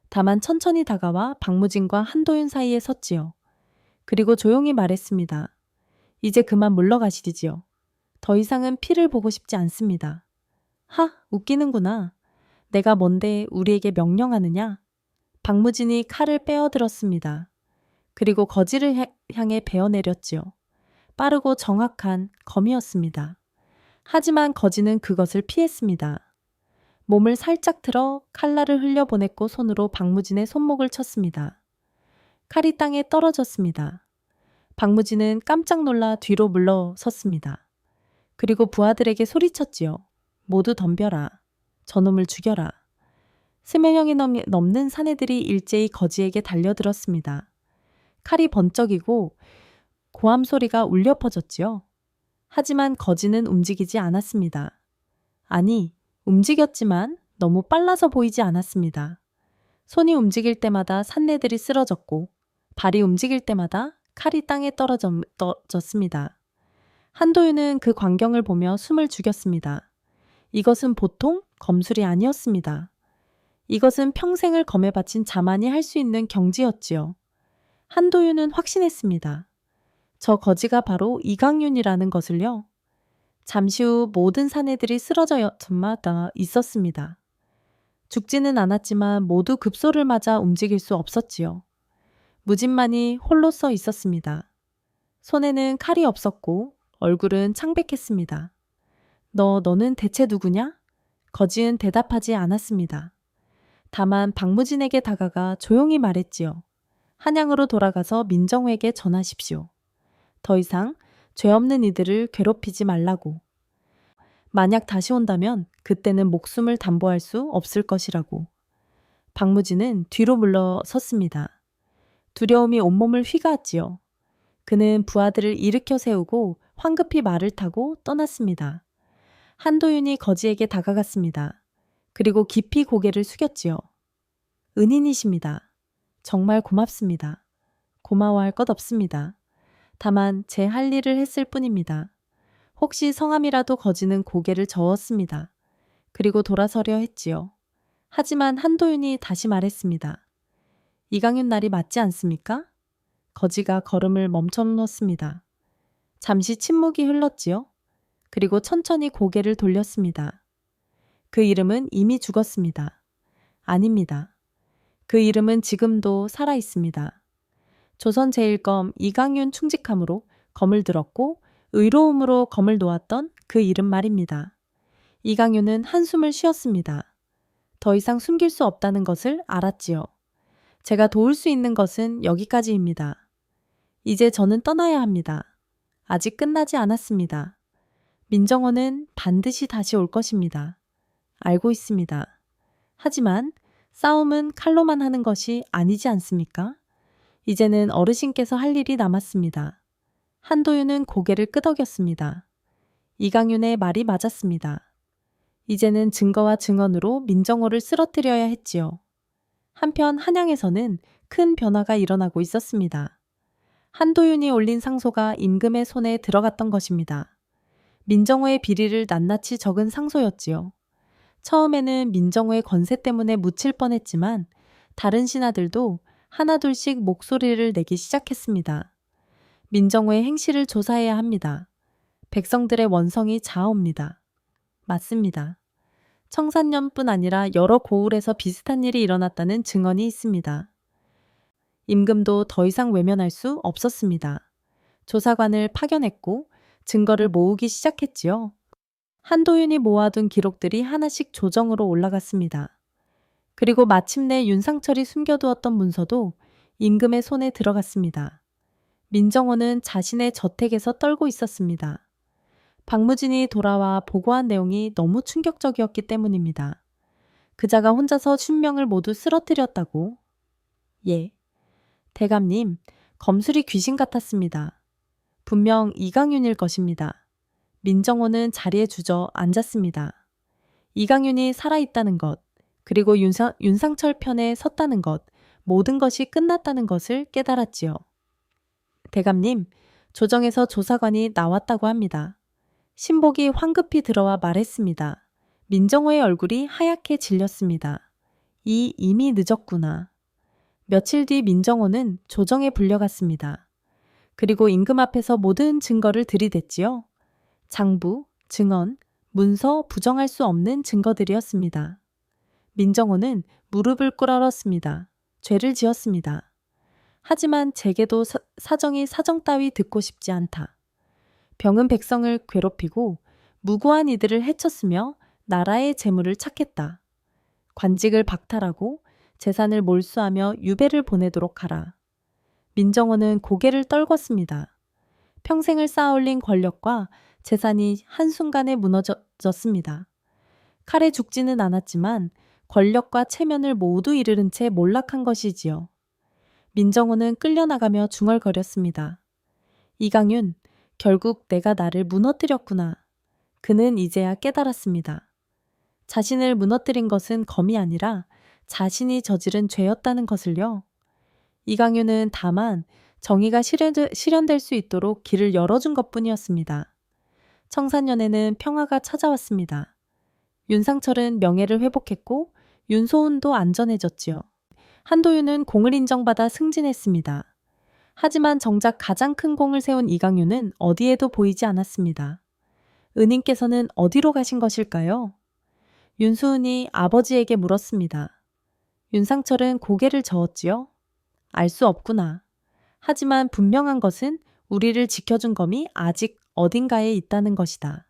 다만 천천히 다가와 박무진과 한도윤 사이에 섰지요. 그리고 조용히 말했습니다. 이제 그만 물러가시지요. 더 이상은 피를 보고 싶지 않습니다. 하, 웃기는구나. 내가 뭔데 우리에게 명령하느냐? 박무진이 칼을 빼어들었습니다. 그리고 거지를 향해 베어내렸지요. 빠르고 정확한 검이었습니다. 하지만 거지는 그것을 피했습니다. 몸을 살짝 틀어 칼날을 흘려보냈고 손으로 박무진의 손목을 쳤습니다. 칼이 땅에 떨어졌습니다. 박무진은 깜짝 놀라 뒤로 물러섰습니다. 그리고 부하들에게 소리쳤지요. 모두 덤벼라. 저놈을 죽여라. 스매명이 넘는 사내들이 일제히 거지에게 달려들었습니다. 칼이 번쩍이고 고함 소리가 울려 퍼졌지요. 하지만 거지는 움직이지 않았습니다. 아니, 움직였지만 너무 빨라서 보이지 않았습니다. 손이 움직일 때마다 산내들이 쓰러졌고 발이 움직일 때마다 칼이 땅에 떨어졌습니다. 한도윤은 그 광경을 보며 숨을 죽였습니다. 이것은 보통 검술이 아니었습니다. 이것은 평생을 검에 바친 자만이 할 수 있는 경지였지요. 한도윤은 확신했습니다. 저 거지가 바로 이강윤이라는 것을요. 잠시 후 모든 사내들이 쓰러져 있었습니다. 죽지는 않았지만 모두 급소를 맞아 움직일 수 없었지요. 무진만이 홀로 서 있었습니다. 손에는 칼이 없었고 얼굴은 창백했습니다. 너는 대체 누구냐? 거지은 대답하지 않았습니다. 다만 박무진에게 다가가 조용히 말했지요. 한양으로 돌아가서 민정우에게 전하십시오. 더 이상 죄 없는 이들을 괴롭히지 말라고. 만약 다시 온다면 그때는 목숨을 담보할 수 없을 것이라고. 박무진은 뒤로 물러섰습니다. 두려움이 온몸을 휘가았지요. 그는 부하들을 일으켜 세우고 황급히 말을 타고 떠났습니다. 한도윤이 거지에게 다가갔습니다. 그리고 깊이 고개를 숙였지요. 은인이십니다. 정말 고맙습니다. 고마워할 것 없습니다. 다만 제 할 일을 했을 뿐입니다. 혹시 성함이라도 거지는 고개를 저었습니다. 그리고 돌아서려 했지요. 하지만 한도윤이 다시 말했습니다. 이강윤 날이 맞지 않습니까? 거지가 걸음을 멈춰놓습니다. 잠시 침묵이 흘렀지요. 그리고 천천히 고개를 돌렸습니다. 그 이름은 이미 죽었습니다. 아닙니다. 그 이름은 지금도 살아 있습니다. 조선 제1검 이강윤 충직함으로 검을 들었고 의로움으로 검을 놓았던 그 이름 말입니다. 이강윤은 한숨을 쉬었습니다. 더 이상 숨길 수 없다는 것을 알았지요. 제가 도울 수 있는 것은 여기까지입니다. 이제 저는 떠나야 합니다. 아직 끝나지 않았습니다. 민정원은 반드시 다시 올 것입니다. 알고 있습니다. 하지만 싸움은 칼로만 하는 것이 아니지 않습니까? 이제는 어르신께서 할 일이 남았습니다. 한도윤은 고개를 끄덕였습니다. 이강윤의 말이 맞았습니다. 이제는 증거와 증언으로 민정호를 쓰러뜨려야 했지요. 한편 한양에서는 큰 변화가 일어나고 있었습니다. 한도윤이 올린 상소가 임금의 손에 들어갔던 것입니다. 민정호의 비리를 낱낱이 적은 상소였지요. 처음에는 민정호의 권세 때문에 묻힐 뻔했지만 다른 신하들도 하나둘씩 목소리를 내기 시작했습니다. 민정호의 행실을 조사해야 합니다. 백성들의 원성이 자아옵니다. 맞습니다. 청산년뿐 아니라 여러 고을에서 비슷한 일이 일어났다는 증언이 있습니다. 임금도 더 이상 외면할 수 없었습니다. 조사관을 파견했고 증거를 모으기 시작했지요. 한도윤이 모아둔 기록들이 하나씩 조정으로 올라갔습니다. 그리고 마침내 윤상철이 숨겨두었던 문서도 임금의 손에 들어갔습니다. 민정호는 자신의 저택에서 떨고 있었습니다. 박무진이 돌아와 보고한 내용이 너무 충격적이었기 때문입니다. 그자가 혼자서 춘명을 모두 쓰러뜨렸다고. 예. 대감님, 검술이 귀신 같았습니다. 분명 이강윤일 것입니다. 민정호는 자리에 주저앉았습니다. 이강윤이 살아있다는 것, 그리고 윤상철 편에 섰다는 것, 모든 것이 끝났다는 것을 깨달았지요. 대감님, 조정에서 조사관이 나왔다고 합니다. 신복이 황급히 들어와 말했습니다. 민정호의 얼굴이 하얗게 질렸습니다. 이미 늦었구나. 며칠 뒤 민정호는 조정에 불려갔습니다. 그리고 임금 앞에서 모든 증거를 들이댔지요. 장부, 증언, 문서 부정할 수 없는 증거들이었습니다. 민정호는 무릎을 꿇었습니다. 죄를 지었습니다. 하지만 제게도 사정이 사정 따위 듣고 싶지 않다. 병은 백성을 괴롭히고 무고한 이들을 해쳤으며 나라의 재물을 착했다. 관직을 박탈하고 재산을 몰수하며 유배를 보내도록 하라. 민정호는 고개를 떨궜습니다. 평생을 쌓아올린 권력과 재산이 한순간에 무너졌습니다. 칼에 죽지는 않았지만 권력과 체면을 모두 잃은 채 몰락한 것이지요. 민정호는 끌려나가며 중얼거렸습니다. 이강윤, 결국 내가 나를 무너뜨렸구나. 그는 이제야 깨달았습니다. 자신을 무너뜨린 것은 검이 아니라 자신이 저지른 죄였다는 것을요. 이강윤은 다만 정의가 실현될 수 있도록 길을 열어준 것뿐이었습니다. 청산년에는 평화가 찾아왔습니다. 윤상철은 명예를 회복했고 윤소은도 안전해졌지요. 한도윤은 공을 인정받아 승진했습니다. 하지만 정작 가장 큰 공을 세운 이강윤은 어디에도 보이지 않았습니다. 은인께서는 어디로 가신 것일까요? 윤수은이 아버지에게 물었습니다. 윤상철은 고개를 저었지요. 알 수 없구나. 하지만 분명한 것은 우리를 지켜준 검이 아직 어딘가에 있다는 것이다.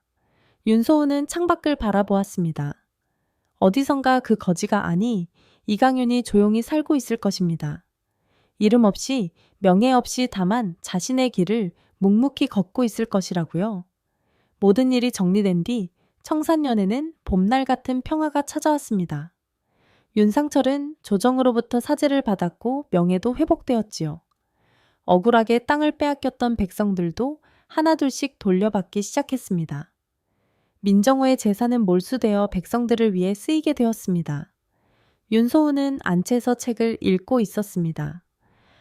윤소은은 창밖을 바라보았습니다. 어디선가 그 거지가 아니 이강윤이 조용히 살고 있을 것입니다. 이름 없이 명예 없이 다만 자신의 길을 묵묵히 걷고 있을 것이라고요. 모든 일이 정리된 뒤 청산년에는 봄날 같은 평화가 찾아왔습니다. 윤상철은 조정으로부터 사죄를 받았고 명예도 회복되었지요. 억울하게 땅을 빼앗겼던 백성들도 하나둘씩 돌려받기 시작했습니다. 민정호의 재산은 몰수되어 백성들을 위해 쓰이게 되었습니다. 윤소은은 안채서 책을 읽고 있었습니다.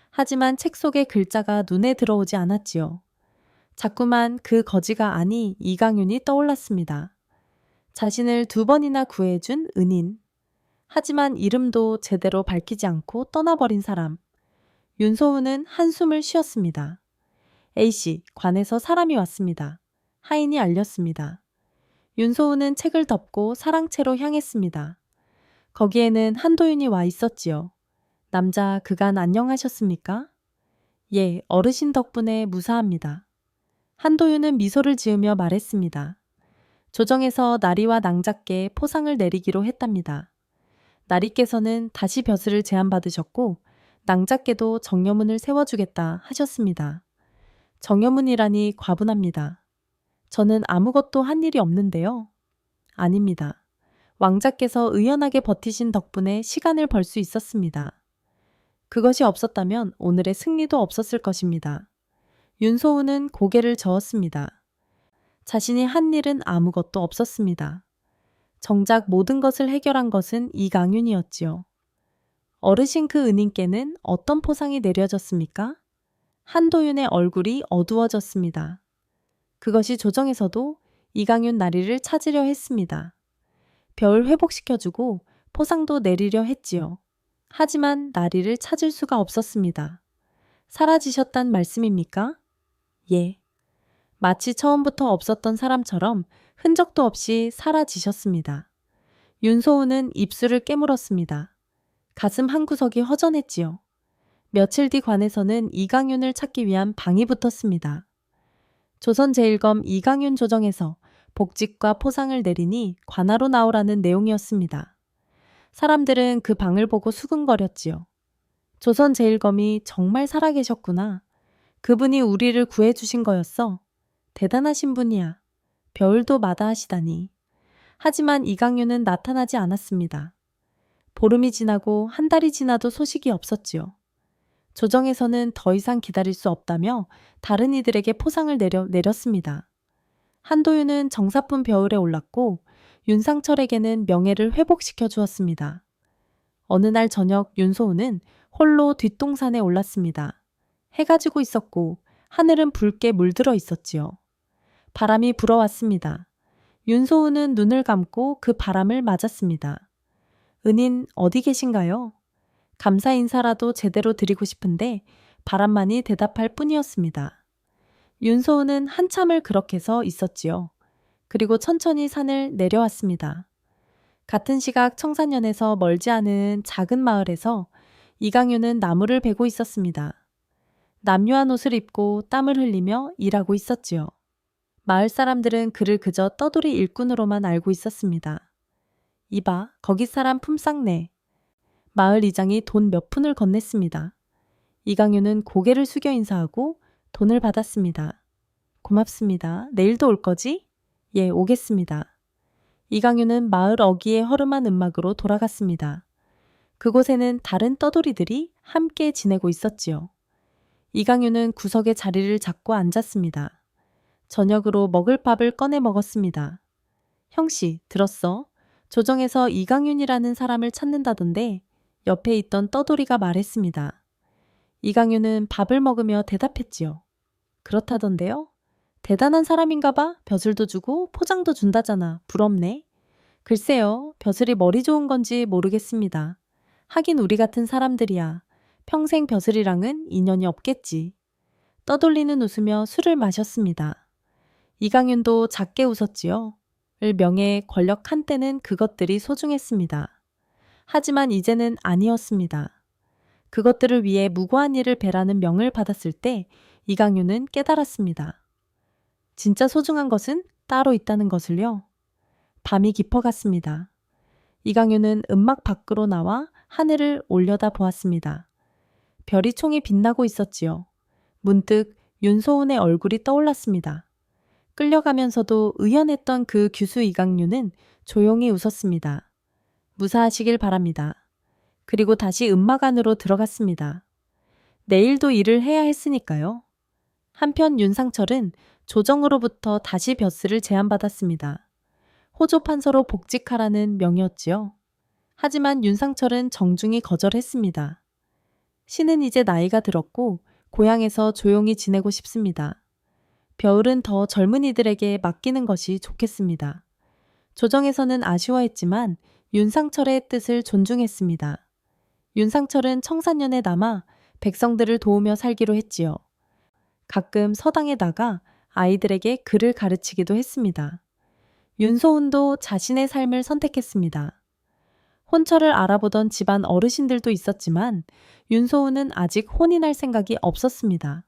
하지만 책 속의 글자가 눈에 들어오지 않았지요. 자꾸만 그 거지가 아니 이강윤이 떠올랐습니다. 자신을 2번이나 구해준 은인. 하지만 이름도 제대로 밝히지 않고 떠나버린 사람. 윤소은은 한숨을 쉬었습니다. A씨, 관에서 사람이 왔습니다. 하인이 알렸습니다. 윤소은은 책을 덮고 사랑채로 향했습니다. 거기에는 한도윤이 와 있었지요. 남자 그간 안녕하셨습니까? 예, 어르신 덕분에 무사합니다. 한도윤은 미소를 지으며 말했습니다. 조정에서 나리와 낭자께 포상을 내리기로 했답니다. 나리께서는 다시 벼슬을 제안받으셨고 낭자께도 정여문을 세워주겠다 하셨습니다. 정여문이라니 과분합니다. 저는 아무것도 한 일이 없는데요. 아닙니다. 왕자께서 의연하게 버티신 덕분에 시간을 벌 수 있었습니다. 그것이 없었다면 오늘의 승리도 없었을 것입니다. 윤소은은 고개를 저었습니다. 자신이 한 일은 아무것도 없었습니다. 정작 모든 것을 해결한 것은 이강윤이었지요. 어르신 그 은인께는 어떤 포상이 내려졌습니까? 한도윤의 얼굴이 어두워졌습니다. 그것이 조정에서도 이강윤 나리를 찾으려 했습니다. 별 회복시켜주고 포상도 내리려 했지요. 하지만 나리를 찾을 수가 없었습니다. 사라지셨단 말씀입니까? 예. 마치 처음부터 없었던 사람처럼 흔적도 없이 사라지셨습니다. 윤소은은 입술을 깨물었습니다. 가슴 한구석이 허전했지요. 며칠 뒤 관에서는 이강윤을 찾기 위한 방이 붙었습니다. 조선제일검 이강윤 조정에서 복직과 포상을 내리니 관하로 나오라는 내용이었습니다. 사람들은 그 방을 보고 수근거렸지요. 조선제일검이 정말 살아계셨구나. 그분이 우리를 구해주신 거였어. 대단하신 분이야. 별도 마다하시다니. 하지만 이강윤은 나타나지 않았습니다. 보름이 지나고 한 달이 지나도 소식이 없었지요. 조정에서는 더 이상 기다릴 수 없다며 다른 이들에게 포상을 내렸습니다. 한도윤은 정사뿐 벼울에 올랐고 윤상철에게는 명예를 회복시켜 주었습니다. 어느 날 저녁 윤소은은 홀로 뒷동산에 올랐습니다. 해가 지고 있었고 하늘은 붉게 물들어 있었지요. 바람이 불어왔습니다. 윤소은은 눈을 감고 그 바람을 맞았습니다. 은인 어디 계신가요? 감사 인사라도 제대로 드리고 싶은데 바람만이 대답할 뿐이었습니다. 윤소은은 한참을 그렇게 서 있었지요. 그리고 천천히 산을 내려왔습니다. 같은 시각 청산연에서 멀지 않은 작은 마을에서 이강윤은 나무를 베고 있었습니다. 남유한 옷을 입고 땀을 흘리며 일하고 있었지요. 마을 사람들은 그를 그저 떠돌이 일꾼으로만 알고 있었습니다. 이봐, 거기 사람 품삯네. 마을 이장이 돈 몇 푼을 건넸습니다. 이강윤은 고개를 숙여 인사하고 돈을 받았습니다. 고맙습니다. 내일도 올 거지? 예, 오겠습니다. 이강윤은 마을 어귀의 허름한 음막으로 돌아갔습니다. 그곳에는 다른 떠돌이들이 함께 지내고 있었지요. 이강윤은 구석에 자리를 잡고 앉았습니다. 저녁으로 먹을 밥을 꺼내 먹었습니다. 형씨, 들었어? 조정에서 이강윤이라는 사람을 찾는다던데 옆에 있던 떠돌이가 말했습니다. 이강윤은 밥을 먹으며 대답했지요. 그렇다던데요? 대단한 사람인가 봐. 벼슬도 주고 포장도 준다잖아. 부럽네. 글쎄요. 벼슬이 머리 좋은 건지 모르겠습니다. 하긴 우리 같은 사람들이야. 평생 벼슬이랑은 인연이 없겠지. 떠돌리는 웃으며 술을 마셨습니다. 이강윤도 작게 웃었지요. 명예, 권력 한때는 그것들이 소중했습니다. 하지만 이제는 아니었습니다. 그것들을 위해 무고한 일을 배라는 명을 받았을 때 이강윤은 깨달았습니다. 진짜 소중한 것은 따로 있다는 것을요. 밤이 깊어갔습니다. 이강윤은 음막 밖으로 나와 하늘을 올려다 보았습니다. 별이 총이 빛나고 있었지요. 문득 윤소은의 얼굴이 떠올랐습니다. 끌려가면서도 의연했던 그 규수 이강윤은 조용히 웃었습니다. 무사하시길 바랍니다. 그리고 다시 음막 안으로 들어갔습니다. 내일도 일을 해야 했으니까요. 한편 윤상철은 조정으로부터 다시 벼슬을 제안받았습니다. 호조 판서로 복직하라는 명이었지요. 하지만 윤상철은 정중히 거절했습니다. 신은 이제 나이가 들었고 고향에서 조용히 지내고 싶습니다. 벼을은 더 젊은이들에게 맡기는 것이 좋겠습니다. 조정에서는 아쉬워했지만 윤상철의 뜻을 존중했습니다. 윤상철은 청산년에 남아 백성들을 도우며 살기로 했지요. 가끔 서당에 나가 아이들에게 글을 가르치기도 했습니다. 윤소은도 자신의 삶을 선택했습니다. 혼처를 알아보던 집안 어르신들도 있었지만 윤소은은 아직 혼이 날 생각이 없었습니다.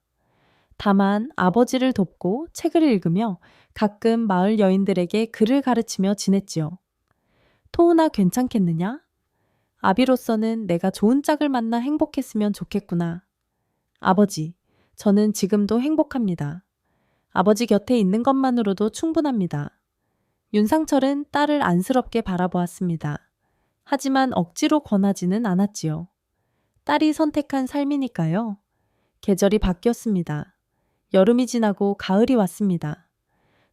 다만 아버지를 돕고 책을 읽으며 가끔 마을 여인들에게 글을 가르치며 지냈지요. 토은아 괜찮겠느냐? 아비로서는 내가 좋은 짝을 만나 행복했으면 좋겠구나. 아버지, 저는 지금도 행복합니다. 아버지 곁에 있는 것만으로도 충분합니다. 윤상철은 딸을 안쓰럽게 바라보았습니다. 하지만 억지로 권하지는 않았지요. 딸이 선택한 삶이니까요. 계절이 바뀌었습니다. 여름이 지나고 가을이 왔습니다.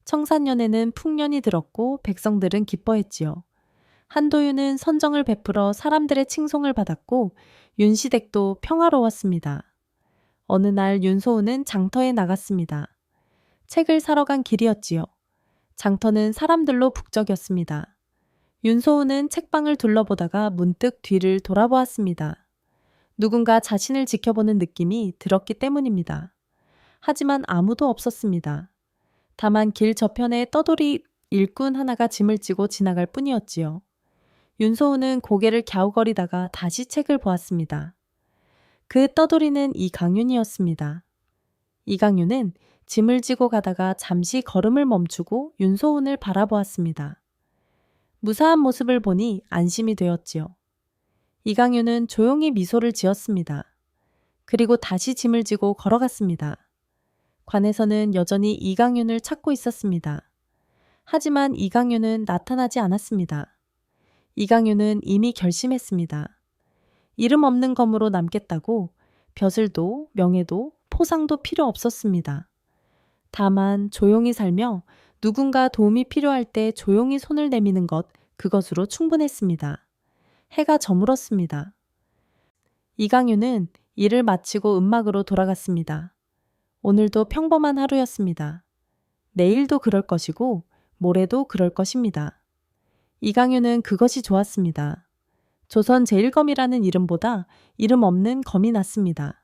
청산년에는 풍년이 들었고 백성들은 기뻐했지요. 한도윤은 선정을 베풀어 사람들의 칭송을 받았고 윤시댁도 평화로웠습니다. 어느 날 윤소은은 장터에 나갔습니다. 책을 사러 간 길이었지요. 장터는 사람들로 북적였습니다. 윤소은은 책방을 둘러보다가 문득 뒤를 돌아보았습니다. 누군가 자신을 지켜보는 느낌이 들었기 때문입니다. 하지만 아무도 없었습니다. 다만 길 저편에 떠돌이 일꾼 하나가 짐을 지고 지나갈 뿐이었지요. 윤소은은 고개를 갸우거리다가 다시 책을 보았습니다. 그 떠돌이는 이강윤이었습니다. 이강윤은 짐을 지고 가다가 잠시 걸음을 멈추고 윤소은을 바라보았습니다. 무사한 모습을 보니 안심이 되었지요. 이강윤은 조용히 미소를 지었습니다. 그리고 다시 짐을 지고 걸어갔습니다. 관에서는 여전히 이강윤을 찾고 있었습니다. 하지만 이강윤은 나타나지 않았습니다. 이강윤은 이미 결심했습니다. 이름 없는 검으로 남겠다고 벼슬도 명예도 포상도 필요 없었습니다. 다만 조용히 살며 누군가 도움이 필요할 때 조용히 손을 내미는 것, 그것으로 충분했습니다. 해가 저물었습니다. 이강윤은 일을 마치고 음막으로 돌아갔습니다. 오늘도 평범한 하루였습니다. 내일도 그럴 것이고 모레도 그럴 것입니다. 이강윤은 그것이 좋았습니다. 조선 제1검이라는 이름보다 이름 없는 검이 낫습니다.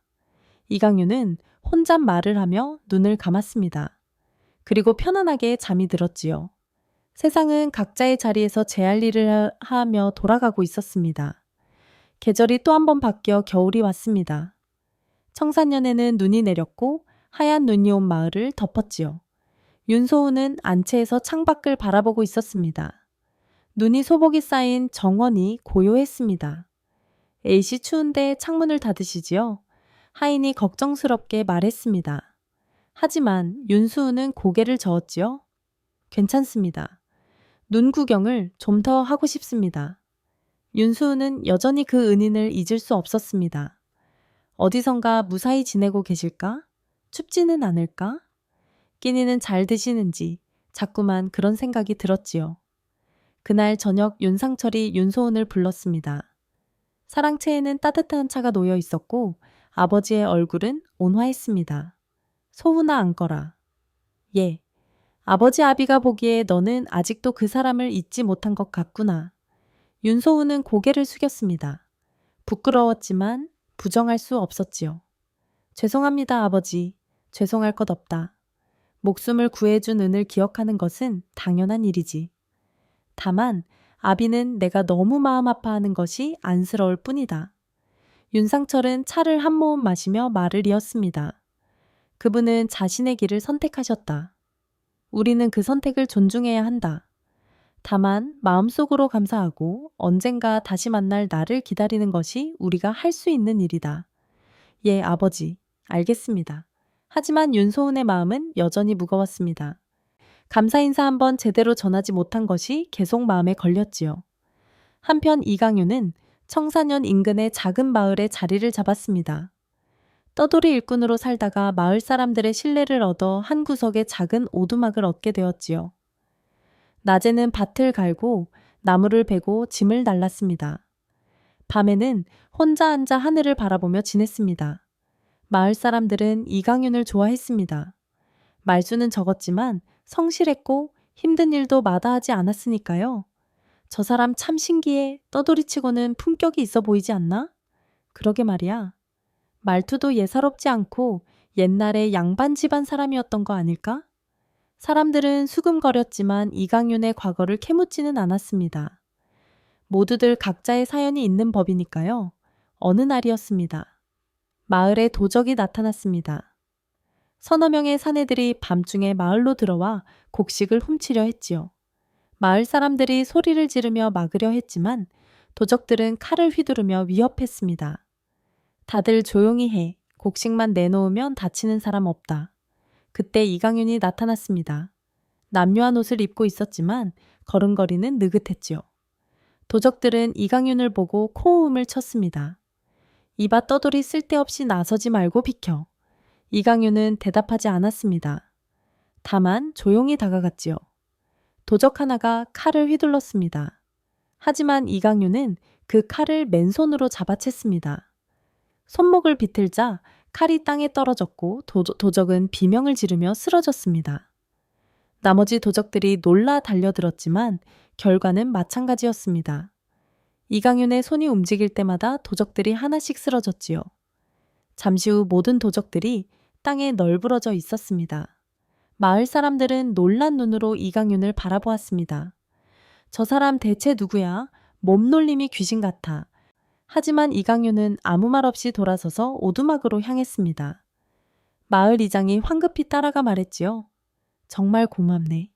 이강윤은 혼잣말을 하며 눈을 감았습니다. 그리고 편안하게 잠이 들었지요. 세상은 각자의 자리에서 제 할 일을 하며 돌아가고 있었습니다. 계절이 또 한 번 바뀌어 겨울이 왔습니다. 청산년에는 눈이 내렸고 하얀 눈이 온 마을을 덮었지요. 윤소은은 안채에서 창밖을 바라보고 있었습니다. 눈이 소복이 쌓인 정원이 고요했습니다. 에이씨 추운데 창문을 닫으시지요? 하인이 걱정스럽게 말했습니다. 하지만 윤수은은 고개를 저었지요? 괜찮습니다. 눈 구경을 좀 더 하고 싶습니다. 윤수은은 여전히 그 은인을 잊을 수 없었습니다. 어디선가 무사히 지내고 계실까? 춥지는 않을까? 끼니는 잘 드시는지 자꾸만 그런 생각이 들었지요. 그날 저녁 윤상철이 윤소은을 불렀습니다. 사랑채에는 따뜻한 차가 놓여 있었고 아버지의 얼굴은 온화했습니다. 소은아 앉거라. 예. 아버지 아비가 보기에 너는 아직도 그 사람을 잊지 못한 것 같구나. 윤소은은 고개를 숙였습니다. 부끄러웠지만 부정할 수 없었지요. 죄송합니다, 아버지. 죄송할 것 없다. 목숨을 구해준 은을 기억하는 것은 당연한 일이지. 다만 아비는 내가 너무 마음 아파하는 것이 안쓰러울 뿐이다. 윤상철은 차를 한 모금 마시며 말을 이었습니다. 그분은 자신의 길을 선택하셨다. 우리는 그 선택을 존중해야 한다. 다만 마음속으로 감사하고 언젠가 다시 만날 나를 기다리는 것이 우리가 할 수 있는 일이다. 예, 아버지. 알겠습니다. 하지만 윤소은의 마음은 여전히 무거웠습니다. 감사 인사 한번 제대로 전하지 못한 것이 계속 마음에 걸렸지요. 한편 이강윤은 청사년 인근의 작은 마을에 자리를 잡았습니다. 떠돌이 일꾼으로 살다가 마을 사람들의 신뢰를 얻어 한 구석에 작은 오두막을 얻게 되었지요. 낮에는 밭을 갈고 나무를 베고 짐을 날랐습니다. 밤에는 혼자 앉아 하늘을 바라보며 지냈습니다. 마을 사람들은 이강윤을 좋아했습니다. 말수는 적었지만 성실했고 힘든 일도 마다하지 않았으니까요. 저 사람 참 신기해. 떠돌이치고는 품격이 있어 보이지 않나? 그러게 말이야. 말투도 예사롭지 않고 옛날에 양반 집안 사람이었던 거 아닐까? 사람들은 수금거렸지만 이강윤의 과거를 캐묻지는 않았습니다. 모두들 각자의 사연이 있는 법이니까요. 어느 날이었습니다. 마을에 도적이 나타났습니다. 서너 명의 사내들이 밤중에 마을로 들어와 곡식을 훔치려 했지요. 마을 사람들이 소리를 지르며 막으려 했지만 도적들은 칼을 휘두르며 위협했습니다. 다들 조용히 해. 곡식만 내놓으면 다치는 사람 없다. 그때 이강윤이 나타났습니다. 남묘한 옷을 입고 있었지만 걸음걸이는 느긋했지요. 도적들은 이강윤을 보고 코호음을 쳤습니다. 이봐 떠돌이 쓸데없이 나서지 말고 비켜. 이강윤은 대답하지 않았습니다. 다만 조용히 다가갔지요. 도적 하나가 칼을 휘둘렀습니다. 하지만 이강윤은 그 칼을 맨손으로 잡아챘습니다. 손목을 비틀자 칼이 땅에 떨어졌고 도적은 비명을 지르며 쓰러졌습니다. 나머지 도적들이 놀라 달려들었지만 결과는 마찬가지였습니다. 이강윤의 손이 움직일 때마다 도적들이 하나씩 쓰러졌지요. 잠시 후 모든 도적들이 땅에 널브러져 있었습니다. 마을 사람들은 놀란 눈으로 이강윤을 바라보았습니다. 저 사람 대체 누구야? 몸놀림이 귀신 같아. 하지만 이강윤은 아무 말 없이 돌아서서 오두막으로 향했습니다. 마을 이장이 황급히 따라가 말했지요. 정말 고맙네.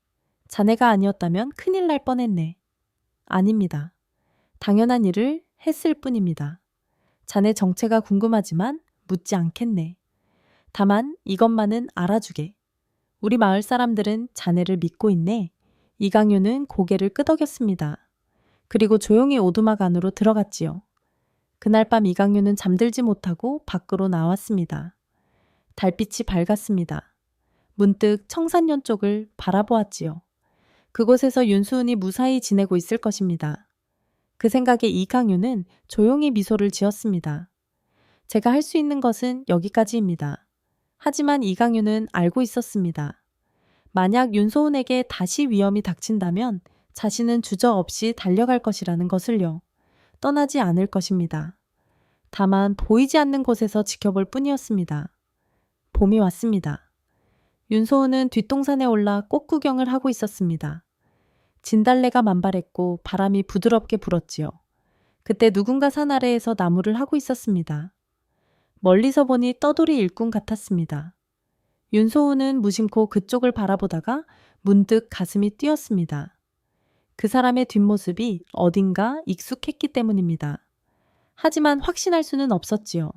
자네가 아니었다면 큰일 날 뻔했네. 아닙니다. 당연한 일을 했을 뿐입니다. 자네 정체가 궁금하지만 묻지 않겠네. 다만 이것만은 알아주게. 우리 마을 사람들은 자네를 믿고 있네. 이강윤은 고개를 끄덕였습니다. 그리고 조용히 오두막 안으로 들어갔지요. 그날 밤 이강윤은 잠들지 못하고 밖으로 나왔습니다. 달빛이 밝았습니다. 문득 청산년 쪽을 바라보았지요. 그곳에서 윤수은이 무사히 지내고 있을 것입니다. 그 생각에 이강윤은 조용히 미소를 지었습니다. 제가 할 수 있는 것은 여기까지입니다. 하지만 이강윤은 알고 있었습니다. 만약 윤소은에게 다시 위험이 닥친다면 자신은 주저없이 달려갈 것이라는 것을요. 떠나지 않을 것입니다. 다만 보이지 않는 곳에서 지켜볼 뿐이었습니다. 봄이 왔습니다. 윤소은은 뒷동산에 올라 꽃 구경을 하고 있었습니다. 진달래가 만발했고 바람이 부드럽게 불었지요. 그때 누군가 산 아래에서 나무를 하고 있었습니다. 멀리서 보니 떠돌이 일꾼 같았습니다. 윤소은은 무심코 그쪽을 바라보다가 문득 가슴이 뛰었습니다. 그 사람의 뒷모습이 어딘가 익숙했기 때문입니다. 하지만 확신할 수는 없었지요.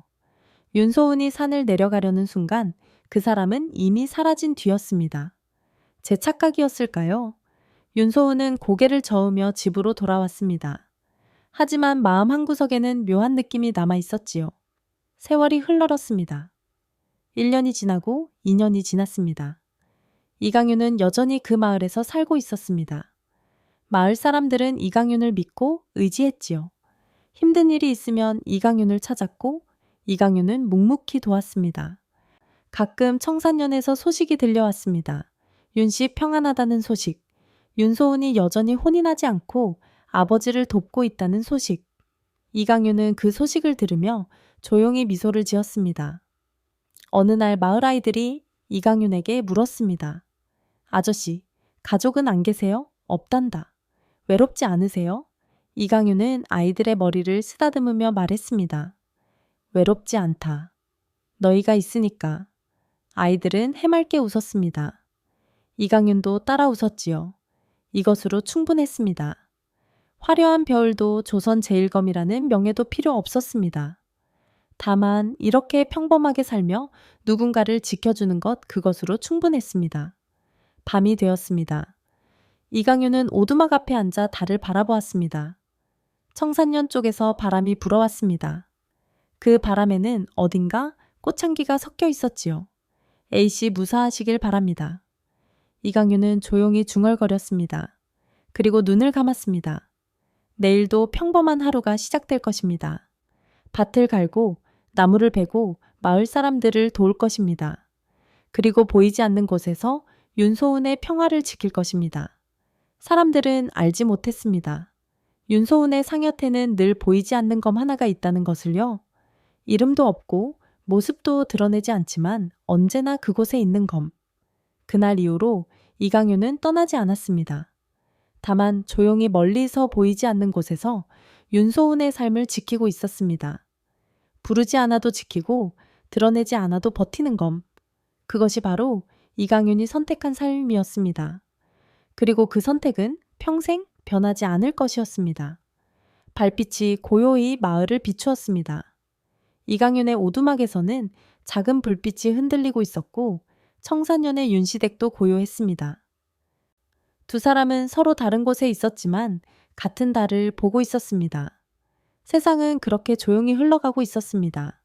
윤소은이 산을 내려가려는 순간 그 사람은 이미 사라진 뒤였습니다. 제 착각이었을까요? 윤소은은 고개를 저으며 집으로 돌아왔습니다. 하지만 마음 한구석에는 묘한 느낌이 남아 있었지요. 세월이 흘러렀습니다. 1년이 지나고 2년이 지났습니다. 이강윤은 여전히 그 마을에서 살고 있었습니다. 마을 사람들은 이강윤을 믿고 의지했지요. 힘든 일이 있으면 이강윤을 찾았고 이강윤은 묵묵히 도왔습니다. 가끔 청산년에서 소식이 들려왔습니다. 윤씨 평안하다는 소식, 윤소은이 여전히 혼이 나지 않고 아버지를 돕고 있다는 소식. 이강윤은 그 소식을 들으며 조용히 미소를 지었습니다. 어느 날 마을 아이들이 이강윤에게 물었습니다. 아저씨, 가족은 안 계세요? 없단다. 외롭지 않으세요? 이강윤은 아이들의 머리를 쓰다듬으며 말했습니다. 외롭지 않다. 너희가 있으니까. 아이들은 해맑게 웃었습니다. 이강윤도 따라 웃었지요. 이것으로 충분했습니다. 화려한 벼울도 조선제일검이라는 명예도 필요 없었습니다. 다만 이렇게 평범하게 살며 누군가를 지켜주는 것 그것으로 충분했습니다. 밤이 되었습니다. 이강윤은 오두막 앞에 앉아 달을 바라보았습니다. 청산년 쪽에서 바람이 불어왔습니다. 그 바람에는 어딘가 꽃향기가 섞여 있었지요. A씨 무사하시길 바랍니다. 이강윤은 조용히 중얼거렸습니다. 그리고 눈을 감았습니다. 내일도 평범한 하루가 시작될 것입니다. 밭을 갈고 나무를 베고 마을 사람들을 도울 것입니다. 그리고 보이지 않는 곳에서 윤소은의 평화를 지킬 것입니다. 사람들은 알지 못했습니다. 윤소은의 상여태는 늘 보이지 않는 검 하나가 있다는 것을요. 이름도 없고 모습도 드러내지 않지만 언제나 그곳에 있는 검. 그날 이후로 이강윤은 떠나지 않았습니다. 다만 조용히 멀리서 보이지 않는 곳에서 윤소은의 삶을 지키고 있었습니다. 부르지 않아도 지키고 드러내지 않아도 버티는 검. 그것이 바로 이강윤이 선택한 삶이었습니다. 그리고 그 선택은 평생 변하지 않을 것이었습니다. 달빛이 고요히 마을을 비추었습니다. 이강윤의 오두막에서는 작은 불빛이 흔들리고 있었고 청산년의 윤시댁도 고요했습니다. 두 사람은 서로 다른 곳에 있었지만 같은 달을 보고 있었습니다. 세상은 그렇게 조용히 흘러가고 있었습니다.